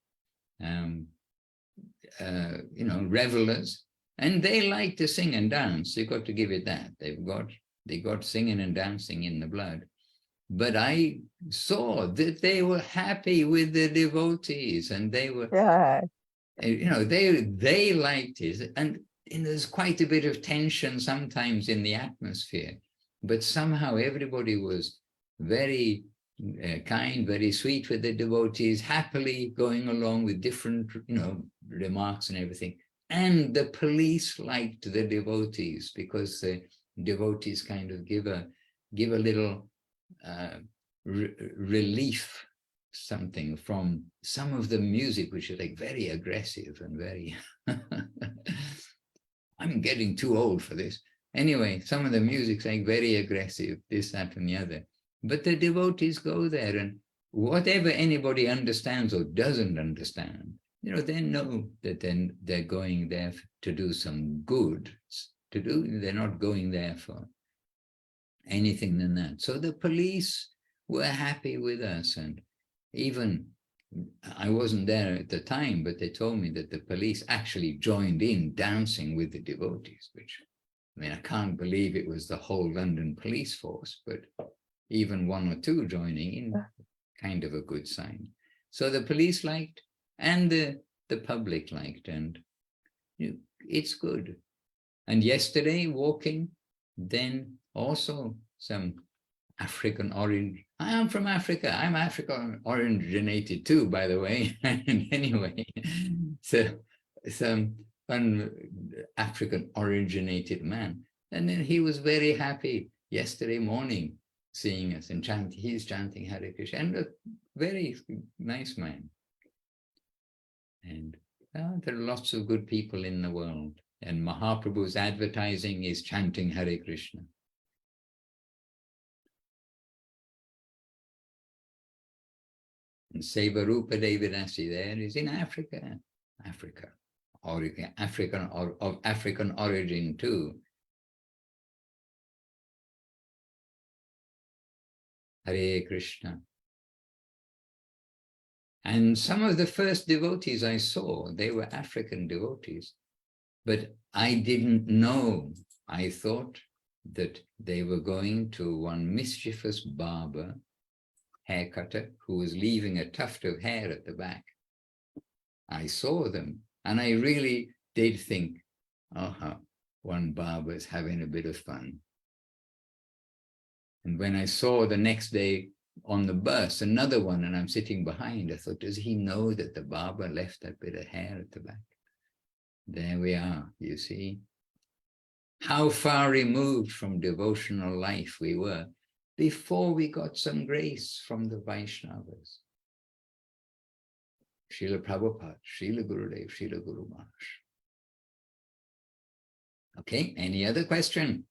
revelers, and they like to sing and dance. You've got to give it that. They got singing and dancing in the blood. But I saw that they were happy with the devotees, and they were, they liked it. And there's quite a bit of tension sometimes in the atmosphere. but somehow everybody was very kind, very sweet with the devotees, happily going along with different, remarks and everything. And the police liked the devotees because the devotees kind of give a little relief, something from some of the music, which is like very aggressive and very, I'm getting too old for this. Anyway, some of the music's like very aggressive, this, that, and the other. But the devotees go there, and whatever anybody understands or doesn't understand, they know that then they're going there to do some good. They're not going there for anything than that. So the police were happy with us, and even I wasn't there at the time, but they told me that the police actually joined in dancing with the devotees, which, I can't believe it was the whole London police force, but even one or two joining in, kind of a good sign. So the police liked, and the public liked, and it's good. And yesterday, walking, then also some African origin. I am from Africa. I'm African originated too, by the way. And anyway, so some African originated man. And then he was very happy yesterday morning seeing us and chanting. He's chanting Hare Krishna, and a very nice man. And there are lots of good people in the world. And Mahaprabhu's advertising is chanting Hare Krishna. And Sevarupa Devidasi there is in Africa, of African origin too. Hare Krishna. And some of the first devotees I saw, they were African devotees, but I didn't know. I thought that they were going to one mischievous barber, hair cutter, who was leaving a tuft of hair at the back. I saw them, and I really did think, one barber's having a bit of fun. And when I saw the next day on the bus, another one, and I'm sitting behind, I thought, does he know that the barber left that bit of hair at the back? There we are, you see. How far removed from devotional life we were before we got some grace from the Vaishnavas. Srila Prabhupada, Srila Gurudev, Srila Guru Maharaj. Okay, any other question?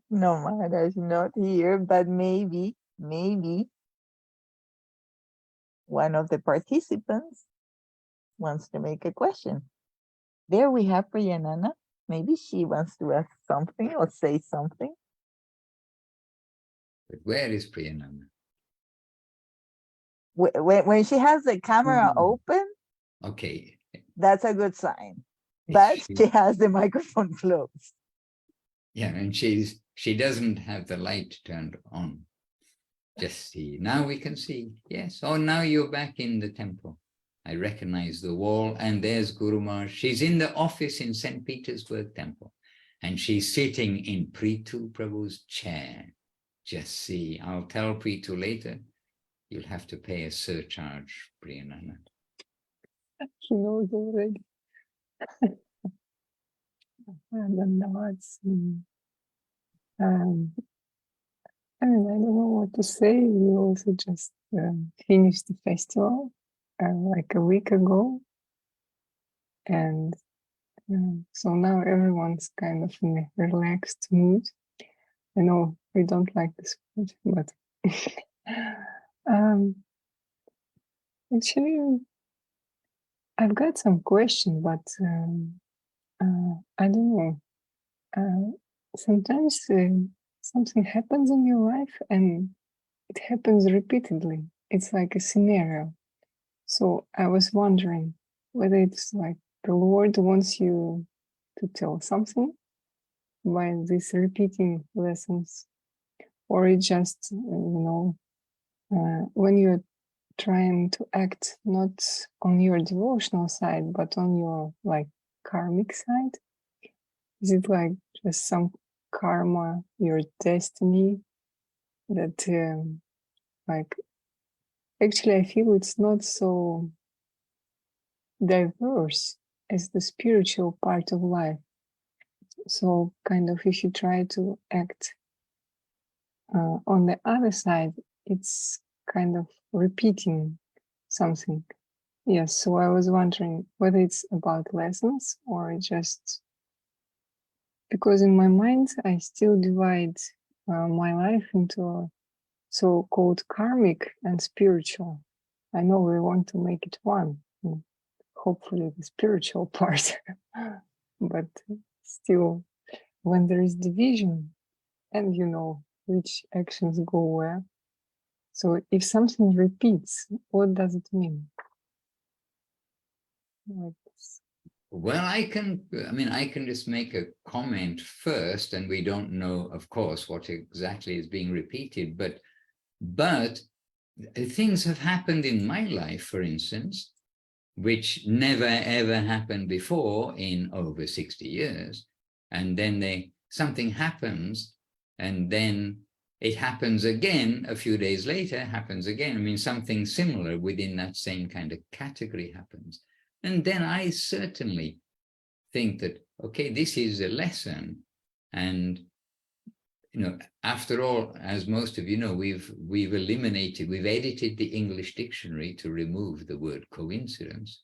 No, Maharaj, not here, but maybe one of the participants wants to make a question. There we have Priyanana. Maybe she wants to ask something or say something. But where is Priyanana? When she has the camera open, Okay. that's a good sign. But she has the microphone closed. Yeah, and she doesn't have the light turned on. Just see. Now we can see. Yes. Oh, now you're back in the temple. I recognize the wall, and there's Guru Maharaj. She's in the office in St. Petersburg Temple, and she's sitting in Prithu Prabhu's chair. Just see. I'll tell Prithu later. You'll have to pay a surcharge, Priyanana. She knows already. And then that's, I don't know what to say. We also just finished the festival like a week ago. And so now everyone's kind of in a relaxed mood. I know we don't like this word, but actually, I've got some questions, but I don't know. Sometimes something happens in your life and it happens repeatedly. It's like a scenario. So I was wondering whether it's like the Lord wants you to tell something by these repeating lessons, or it just, when you're trying to act not on your devotional side, but on your like karmic side, is it like just some karma, your destiny, that like actually I feel it's not so diverse as the spiritual part of life. So kind of if you try to act on the other side, it's kind of repeating something. Yes, so I was wondering whether it's about lessons or just because in my mind I still divide my life into so-called karmic and spiritual. I know we want to make it one, hopefully the spiritual part, but still, when there is division and you know which actions go where, so if something repeats, what does it mean? Like this. Well, I can just make a comment first, and we don't know, of course, what exactly is being repeated, but things have happened in my life, for instance, which never ever happened before in over 60 years. And then something happens, and then it happens again a few days later, happens again. I mean, something similar within that same kind of category happens. And then I certainly think that, okay, this is a lesson. And, you know, after all, as most of you know, we've edited the English dictionary to remove the word coincidence.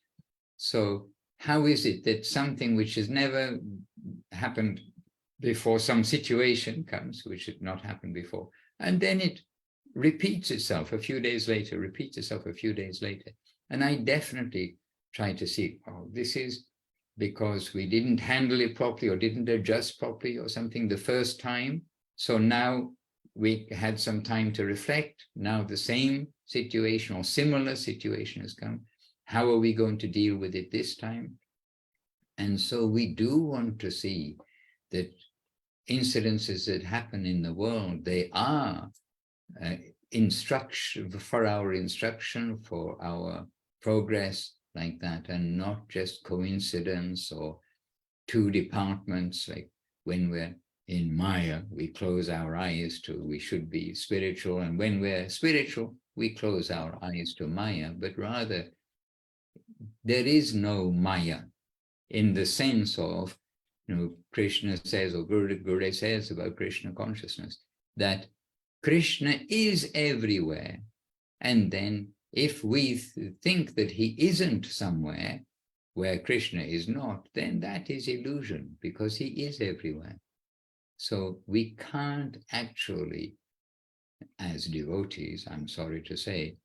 So how is it that something which has never happened before, some situation comes, which had not happened before, and then it repeats itself a few days later, And I definitely try to see, oh, this is because we didn't handle it properly or didn't adjust properly or something the first time. So now we had some time to reflect. Now the same situation or similar situation has come. How are we going to deal with it this time? And so we do want to see that incidences that happen in the world, they are instruction, for our progress, like that, and not just coincidence or two departments, like when we're in Maya, we close our eyes to, we should be spiritual, and when we're spiritual, we close our eyes to Maya, but rather there is no Maya in the sense of, you know, Krishna says, or Gurudev says about Krishna consciousness, that Krishna is everywhere. And then if we think that he isn't somewhere where Krishna is not, then that is illusion, because he is everywhere. So we can't actually, as devotees, I'm sorry to say,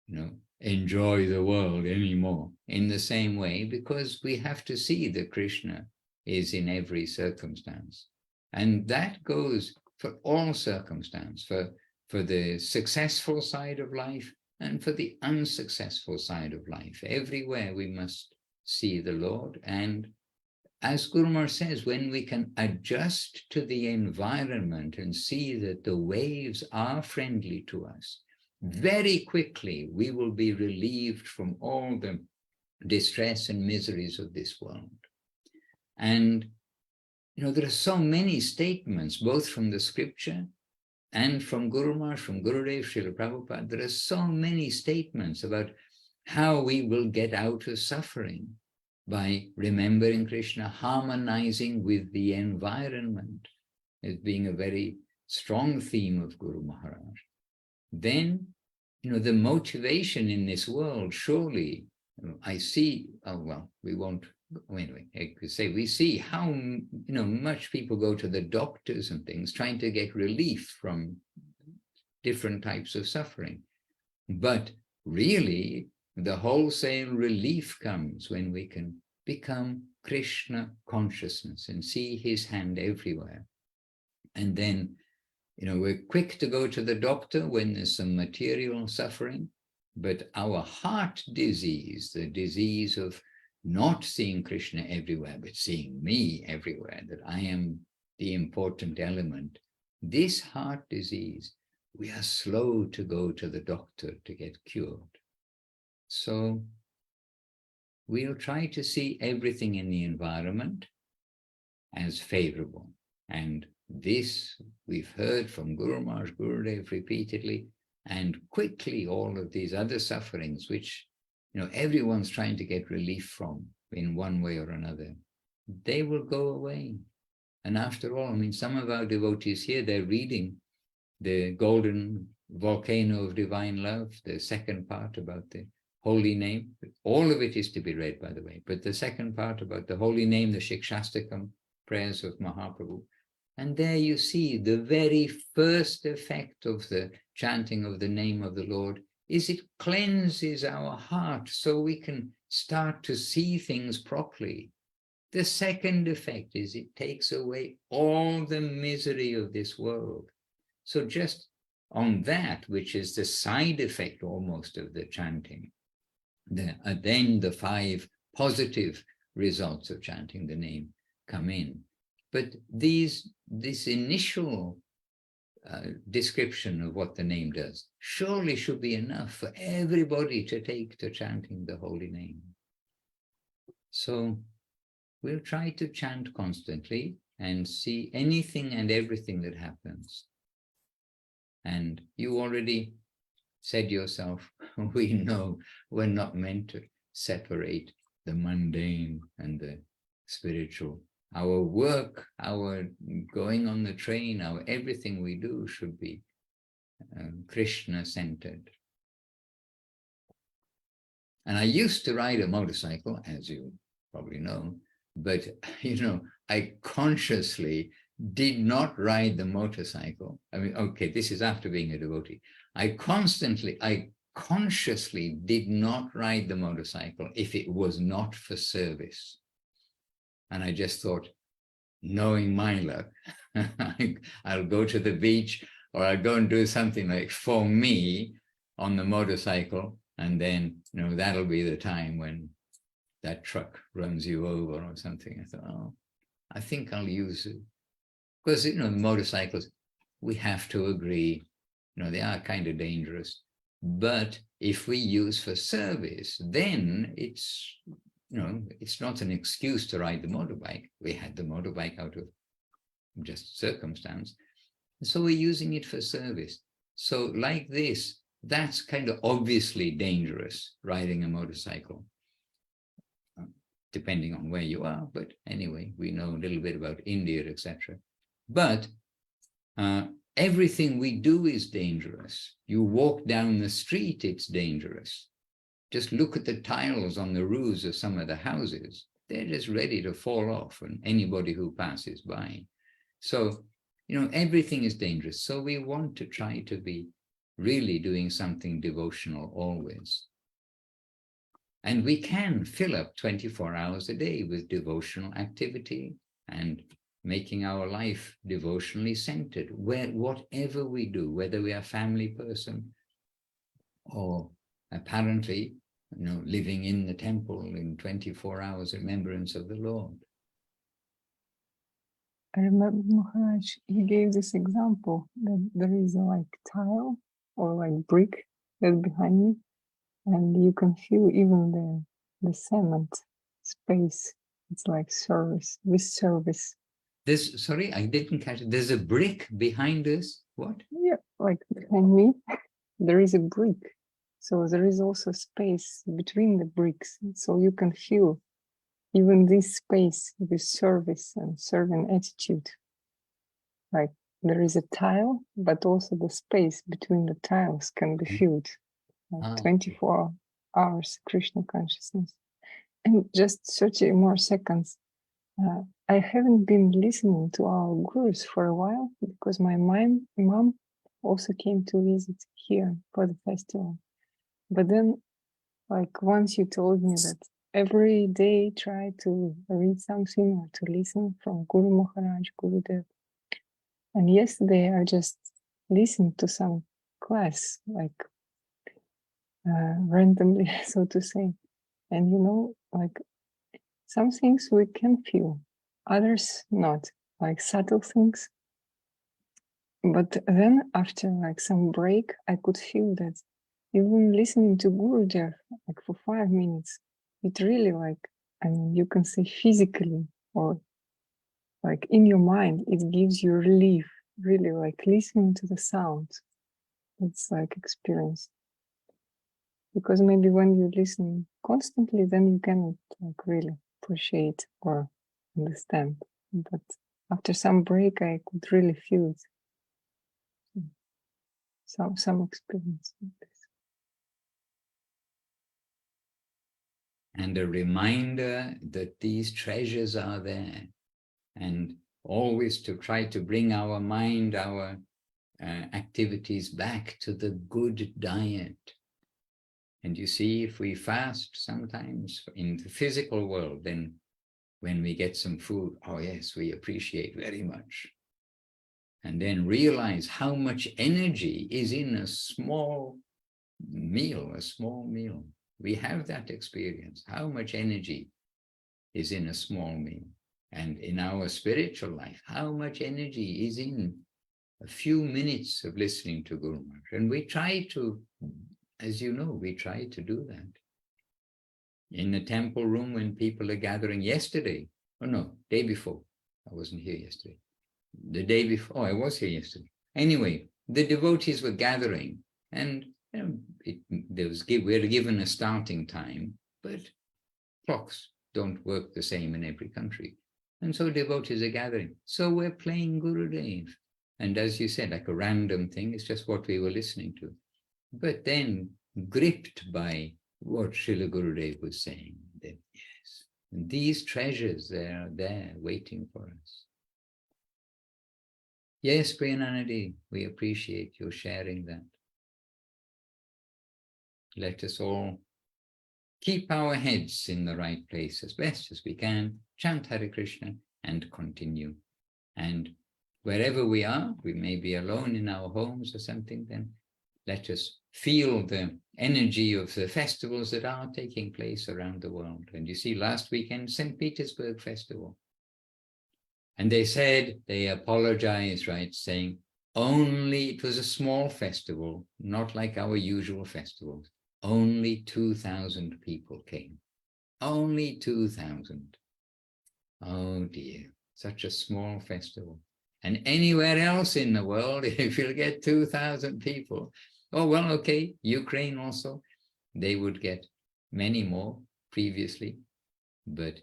you know, enjoy the world anymore in the same way, because we have to see that Krishna is in every circumstance. And that goes for all circumstance, for the successful side of life and for the unsuccessful side of life. Everywhere we must see the Lord. And as Guru Maharaj says, when we can adjust to the environment and see that the waves are friendly to us, very quickly we will be relieved from all the distress and miseries of this world. And, you know, there are so many statements, both from the scripture and from Guru Maharaj, from Gurudev, Srila Prabhupada, there are so many statements about how we will get out of suffering by remembering Krishna, harmonizing with the environment as being a very strong theme of Guru Maharaj. Then, you know, the motivation in this world, surely, I see, oh, well, we won't, anyway, I could say, we see how, you know, much people go to the doctors and things trying to get relief from different types of suffering. But really, the wholesale relief comes when we can become Krishna consciousness and see his hand everywhere. And then, you know, we're quick to go to the doctor when there's some material suffering, but our heart disease, the disease of not seeing Krishna everywhere, but seeing me everywhere, that I am the important element, this heart disease, we are slow to go to the doctor to get cured. So we'll try to see everything in the environment as favorable. And this we've heard from Guru Maharaj, Gurudev repeatedly, and quickly all of these other sufferings, which, you know, everyone's trying to get relief from in one way or another, they will go away. And after all, I mean, some of our devotees here, they're reading the Golden Volcano of Divine Love, the second part about the holy name. All of it is to be read, by the way, but the second part about the holy name, the Shikshastakam prayers of Mahaprabhu. And there you see the very first effect of the chanting of the name of the Lord is it cleanses our heart so we can start to see things properly. The second effect is it takes away all the misery of this world. So just on that, which is the side effect almost of the chanting, then the 5 positive results of chanting the name come in. But this initial description of what the name does surely should be enough for everybody to take to chanting the holy name. So we'll try to chant constantly and see anything and everything that happens. And you already said yourself, we know we're not meant to separate the mundane and the spiritual. Our work, our going on the train, our everything we do should be Krishna-centered. And I used to ride a motorcycle, as you probably know, but, you know, I consciously did not ride the motorcycle. I mean, okay, this is after being a devotee. I consciously did not ride the motorcycle if it was not for service. And I just thought, knowing my luck, I'll go to the beach or I'll go and do something like for me on the motorcycle. And then, you know, that'll be the time when that truck runs you over or something. I thought, oh, I think I'll use it. Because, you know, motorcycles, we have to agree, you know, they are kind of dangerous. But if we use for service, then it's, you know, it's not an excuse to ride the motorbike. We had the motorbike out of just circumstance. So we're using it for service. So like this, that's kind of obviously dangerous, riding a motorcycle, depending on where you are. But anyway, we know a little bit about India, etc. But everything we do is dangerous. You walk down the street, it's dangerous. Just look at the tiles on the roofs of some of the houses. They're just ready to fall off on anybody who passes by. So, you know, everything is dangerous. So we want to try to be really doing something devotional always. And we can fill up 24 hours a day with devotional activity and making our life devotionally centered, whatever we do, whether we are a family person or apparently, you know, living in the temple in 24 hours remembrance of the Lord. I remember Maharaj, he gave this example that there is a like tile or like brick that's behind me, and you can feel even the cement space. It's like service, with service. Sorry, I didn't catch it. There's a brick behind us. What? Yeah, like behind me, there is a brick. So there is also space between the bricks. So you can feel even this space with service and serving attitude. Like there is a tile, but also the space between the tiles can be filled. Like 24 hours Krishna consciousness. And just 30 more seconds. I haven't been listening to our gurus for a while because my mom also came to visit here for the festival. But then, like once you told me that every day try to read something or to listen from Guru Maharaj, Gurudev. And yesterday I just listened to some class, like randomly, so to say. And you know, like some things we can feel, others not, like subtle things. But then after like some break, I could feel that even listening to Gurudev like for 5 minutes, it really like, I mean, you can say physically or like in your mind, it gives you relief, really, like listening to the sounds. It's like experience. Because maybe when you listen constantly, then you cannot like really appreciate or understand. But after some break, I could really feel it. Some experience like this. And a reminder that these treasures are there, and always to try to bring our mind, our activities back to the good diet. And you see, if we fast sometimes in the physical world, then when we get some food, oh yes, we appreciate very much. And then realize how much energy is in a small meal, We have that experience, how much energy is in a small meal. And in our spiritual life, how much energy is in a few minutes of listening to Guru Maharaj. And we try to, as you know, we try to do that. In the temple room when people are gathering yesterday, oh no, day before, I wasn't here yesterday. The day before, oh, I was here yesterday. Anyway, the devotees were gathering, and we were given a starting time, but clocks don't work the same in every country. And so devotees are gathering. So we're playing Gurudev. And as you said, like a random thing, it's just what we were listening to. But then gripped by what Srila Gurudev was saying, that yes, and these treasures, they are there waiting for us. Yes, Priyananadi, we appreciate your sharing that. Let us all keep our heads in the right place as best as we can, chant Hare Krishna and continue. And wherever we are, we may be alone in our homes or something, then let us feel the energy of the festivals that are taking place around the world. And you see, last weekend, St. Petersburg Festival. And they said, they apologized, right, saying, only, it was a small festival, not like our usual festivals. Only 2,000 people came. Only 2,000. Oh dear, such a small festival. And anywhere else in the world, if you'll get 2,000 people, oh, well, okay, Ukraine also, they would get many more previously. But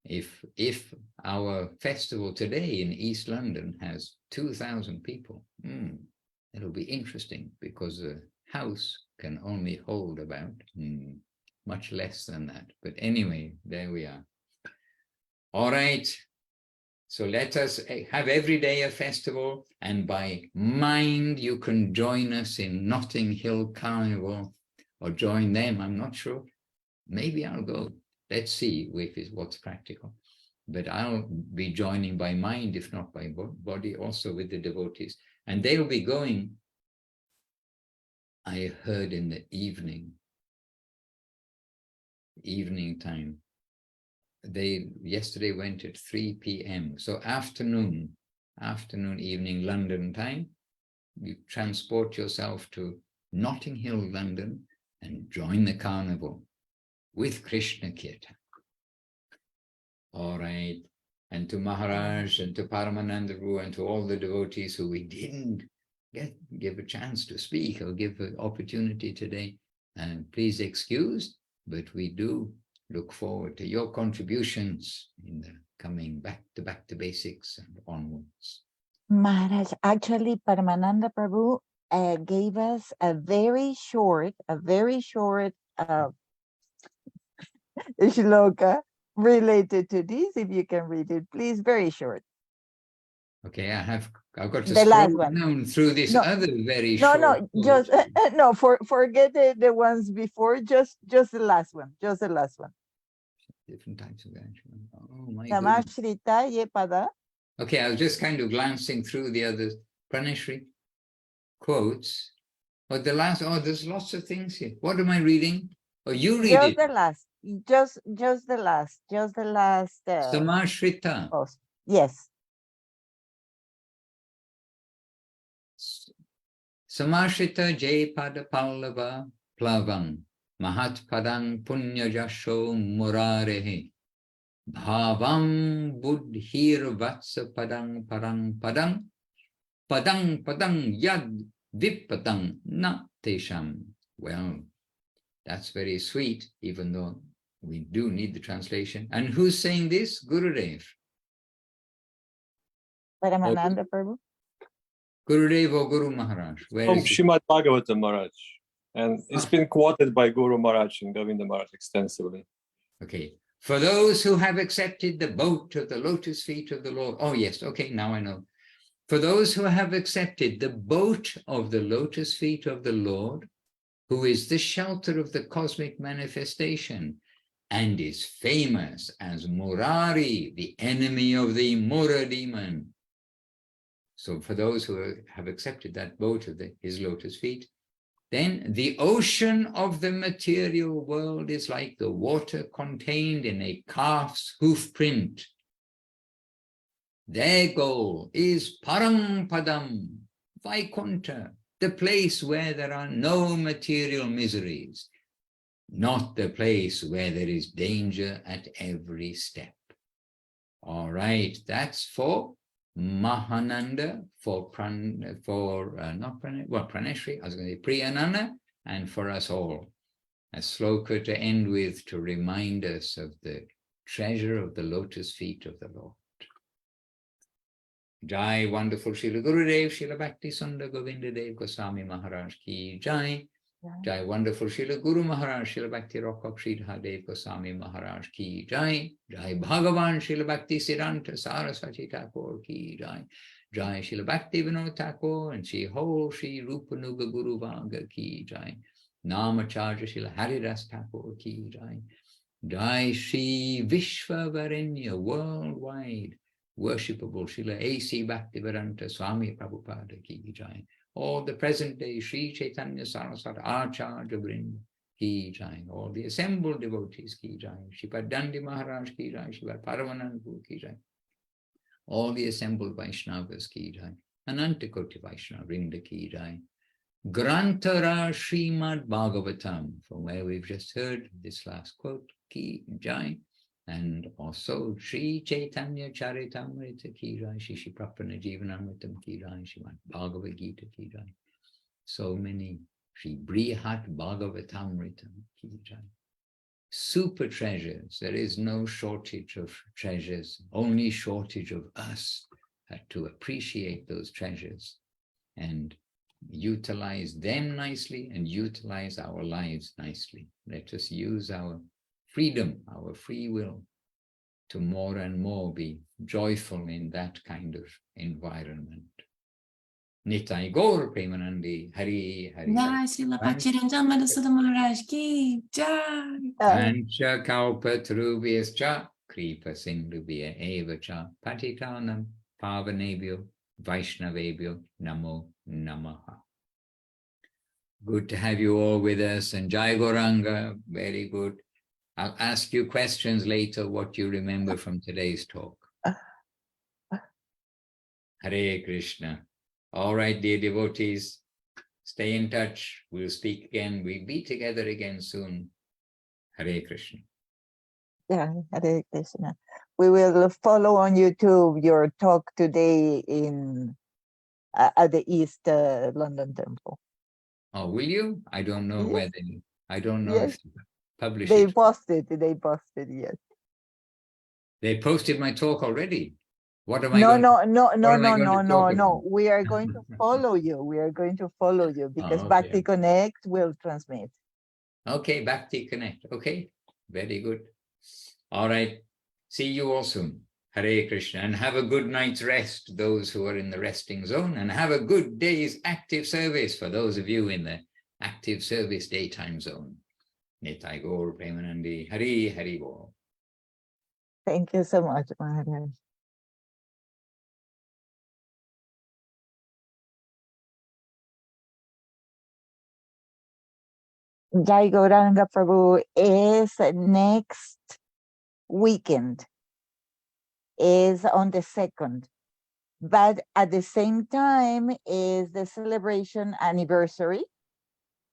if our festival today in East London has 2,000 people, it'll be interesting, because the house can only hold about much less than that. But anyway, there we are. All right. So let us have every day a festival, and by mind you can join us in Notting Hill Carnival, or join them, I'm not sure. Maybe I'll go. Let's see what's practical. But I'll be joining by mind, if not by body, also with the devotees. And they'll be going, I heard, in the evening time. They yesterday went at 3 p.m. So afternoon, evening London time, you transport yourself to Notting Hill, London, and join the carnival with Krishna Kirtan. All right. And to Maharaj and to Paramanandaru and to all the devotees who we didn't give a chance to speak or give an opportunity today, and please excuse, but we do look forward to your contributions in the coming back to basics and onwards. Maharaj, actually, Paramananda Prabhu gave us a very short shloka related to this. If you can read it, please, very short. Okay, I've got to The last scroll one. down through this other very No, short. just no. Forget the ones before. Just the last one. Just the last one. Different types of action. Oh my Sama goodness. Shrita Ye Pada. Okay, I was just kind of glancing through the others. Pranashri quotes. Oh, the last. Oh, there's lots of things here. What am I reading? Oh, you read Just it. the last. Just the last. Just the last. Samashrita. Post. Yes. Samashrita Jay Pada Pallava Plavam Mahat Padang Punya Jasho Murarehe Bhavam buddhir vatsa padang parang padang padang padang yad vipadang na tesham. Well, that's very sweet, even though we do need the translation. And who's saying this? Gurudev. Paramananda Prabhu. Gurudev or Guru Maharaj? Where From is it? Srimad Bhagavatam Maharaj. And it's been quoted by Guru Maharaj and Govinda Maharaj extensively. Okay. For those who have accepted the boat of the lotus feet of the Lord. Oh, yes. Okay, now I know. For those who have accepted the boat of the lotus feet of the Lord, who is the shelter of the cosmic manifestation and is famous as Murari, the enemy of the Mura demon. So for those who have accepted that boat of his lotus feet, then the ocean of the material world is like the water contained in a calf's hoof print. Their goal is Param Padam, Vaikunta, the place where there are no material miseries, not the place where there is danger at every step. All right, that's for Mahananda, for Praneshri, I was going to say Priyananda, and for us all. A sloka to end with to remind us of the treasure of the lotus feet of the Lord. Jai, wonderful Srila Gurudev, Srila Bhakti Sundar Govinda Dev Goswami Maharaj ki Jai. Jai, wonderful Srila Guru Maharaj, Srila Bhakti Rock Sridhar Dev Goswami Maharaj ki Jai. Jai Bhagavan, Srila Bhakti Siddhanta Saraswati Thakur ki Jai. Jai Srila Bhakti Vinod Thakur and Shri Ho Shri Rupanuga Guru Vaga ki Jai. Namacharya Srila Haridas Thakur ki Jai. Jai Shri Vishwavarenya worldwide worshipable Srila A.C. Bhaktivedanta Swami Prabhupada ki Jai. All the present day Sri Chaitanya Saraswati Acharya Vrinda ki Jai. All the assembled devotees ki Jai. Sripad Dandi Maharaj ki Jai. Sripad Paramananda ki Jai. All the assembled Vaishnavas ki Jai. Anantakoti Vaishnava Vrinda ki Jai. Grantara Srimad Bhagavatam, from where we've just heard this last quote, ki Jai. And also Sri Chaitanya Charitamrita ki Jai, Shri Prapana Jivanamritam ki Jai, Srimad Bhagavad Gita ki Jai. So many, Sri Brihat Bhagavatamritam ki Jai. Super treasures, there is no shortage of treasures, only shortage of us to appreciate those treasures and utilize them nicely and utilize our lives nicely. Let us use our freedom, our free will, to more and more be joyful in that kind of environment. Nitai Gaur Premanandi, Hari Hari. Jai Srila Bhaktivedanta Madhusudana Maharaj ki Jai. Pancha Kalpatarubhyascha Kripa Sindhubhya Evacha Patitanam Pavanebhyo Vaishnavebhyo Namo Namaha. Good to have you all with us, and Jai Gauranga, very good. I'll ask you questions later, what you remember from today's talk. Hare Krishna. All right, dear devotees, stay in touch. We'll speak again. We'll be together again soon. Hare Krishna. Yeah, Hare Krishna. We will follow on YouTube your talk today in at the East London Temple. Oh, will you? I don't know Yes. whether, I don't know Yes. if publish They it. posted, yes. They posted my talk already. What am I No, going no, to, no, no, what am I no, going no, to no, talk no. about? We are going to follow you. We are going to follow you because okay. Bhakti Connect will transmit. Okay, Bhakti Connect. Okay, very good. All right. See you all soon. Hare Krishna. And have a good night's rest, those who are in the resting zone, and have a good day's active service for those of you in the active service daytime zone. Nitai Gaur Premanandi. Hari Hari Bol. Thank you so much, Maharaj. Jai Gauranga Prabhu is next weekend, is on the 2nd. But at the same time is the celebration anniversary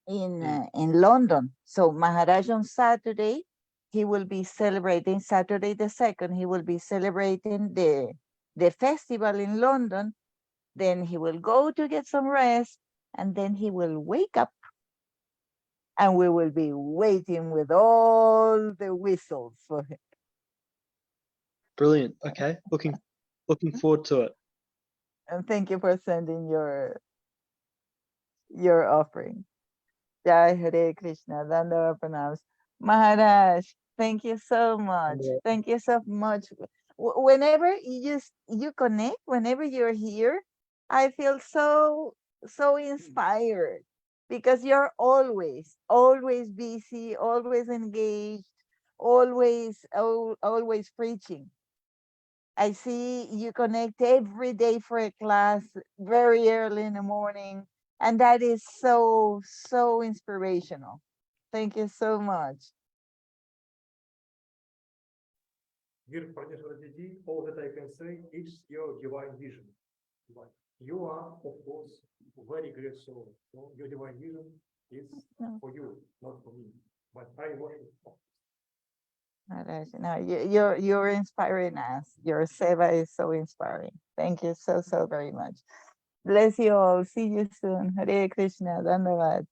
in London. So Maharaj on Saturday he will be celebrating Saturday the 2nd. He will be celebrating the festival in London. Then he will go to get some rest, and then he will wake up, and we will be waiting with all the whistles for him. Brilliant. Okay. Looking forward to it. And thank you for sending your offering. Jai Hare Krishna, Dandava Pranams. Maharaj, thank you so much. Thank you so much. Whenever you connect, whenever you're here, I feel so inspired because you're always busy, always engaged, always preaching. I see you connect every day for a class very early in the morning. And that is so inspirational. Thank you so much. Dear Praneshwarji, all that I can say is your divine vision. But you are, of course, very great soul. So your divine vision is for you, not for me. But I worship. Maharaj, no, you're inspiring us. Your seva is so inspiring. Thank you so very much. Bless you all. See you soon. Hare Krishna. Dandavad.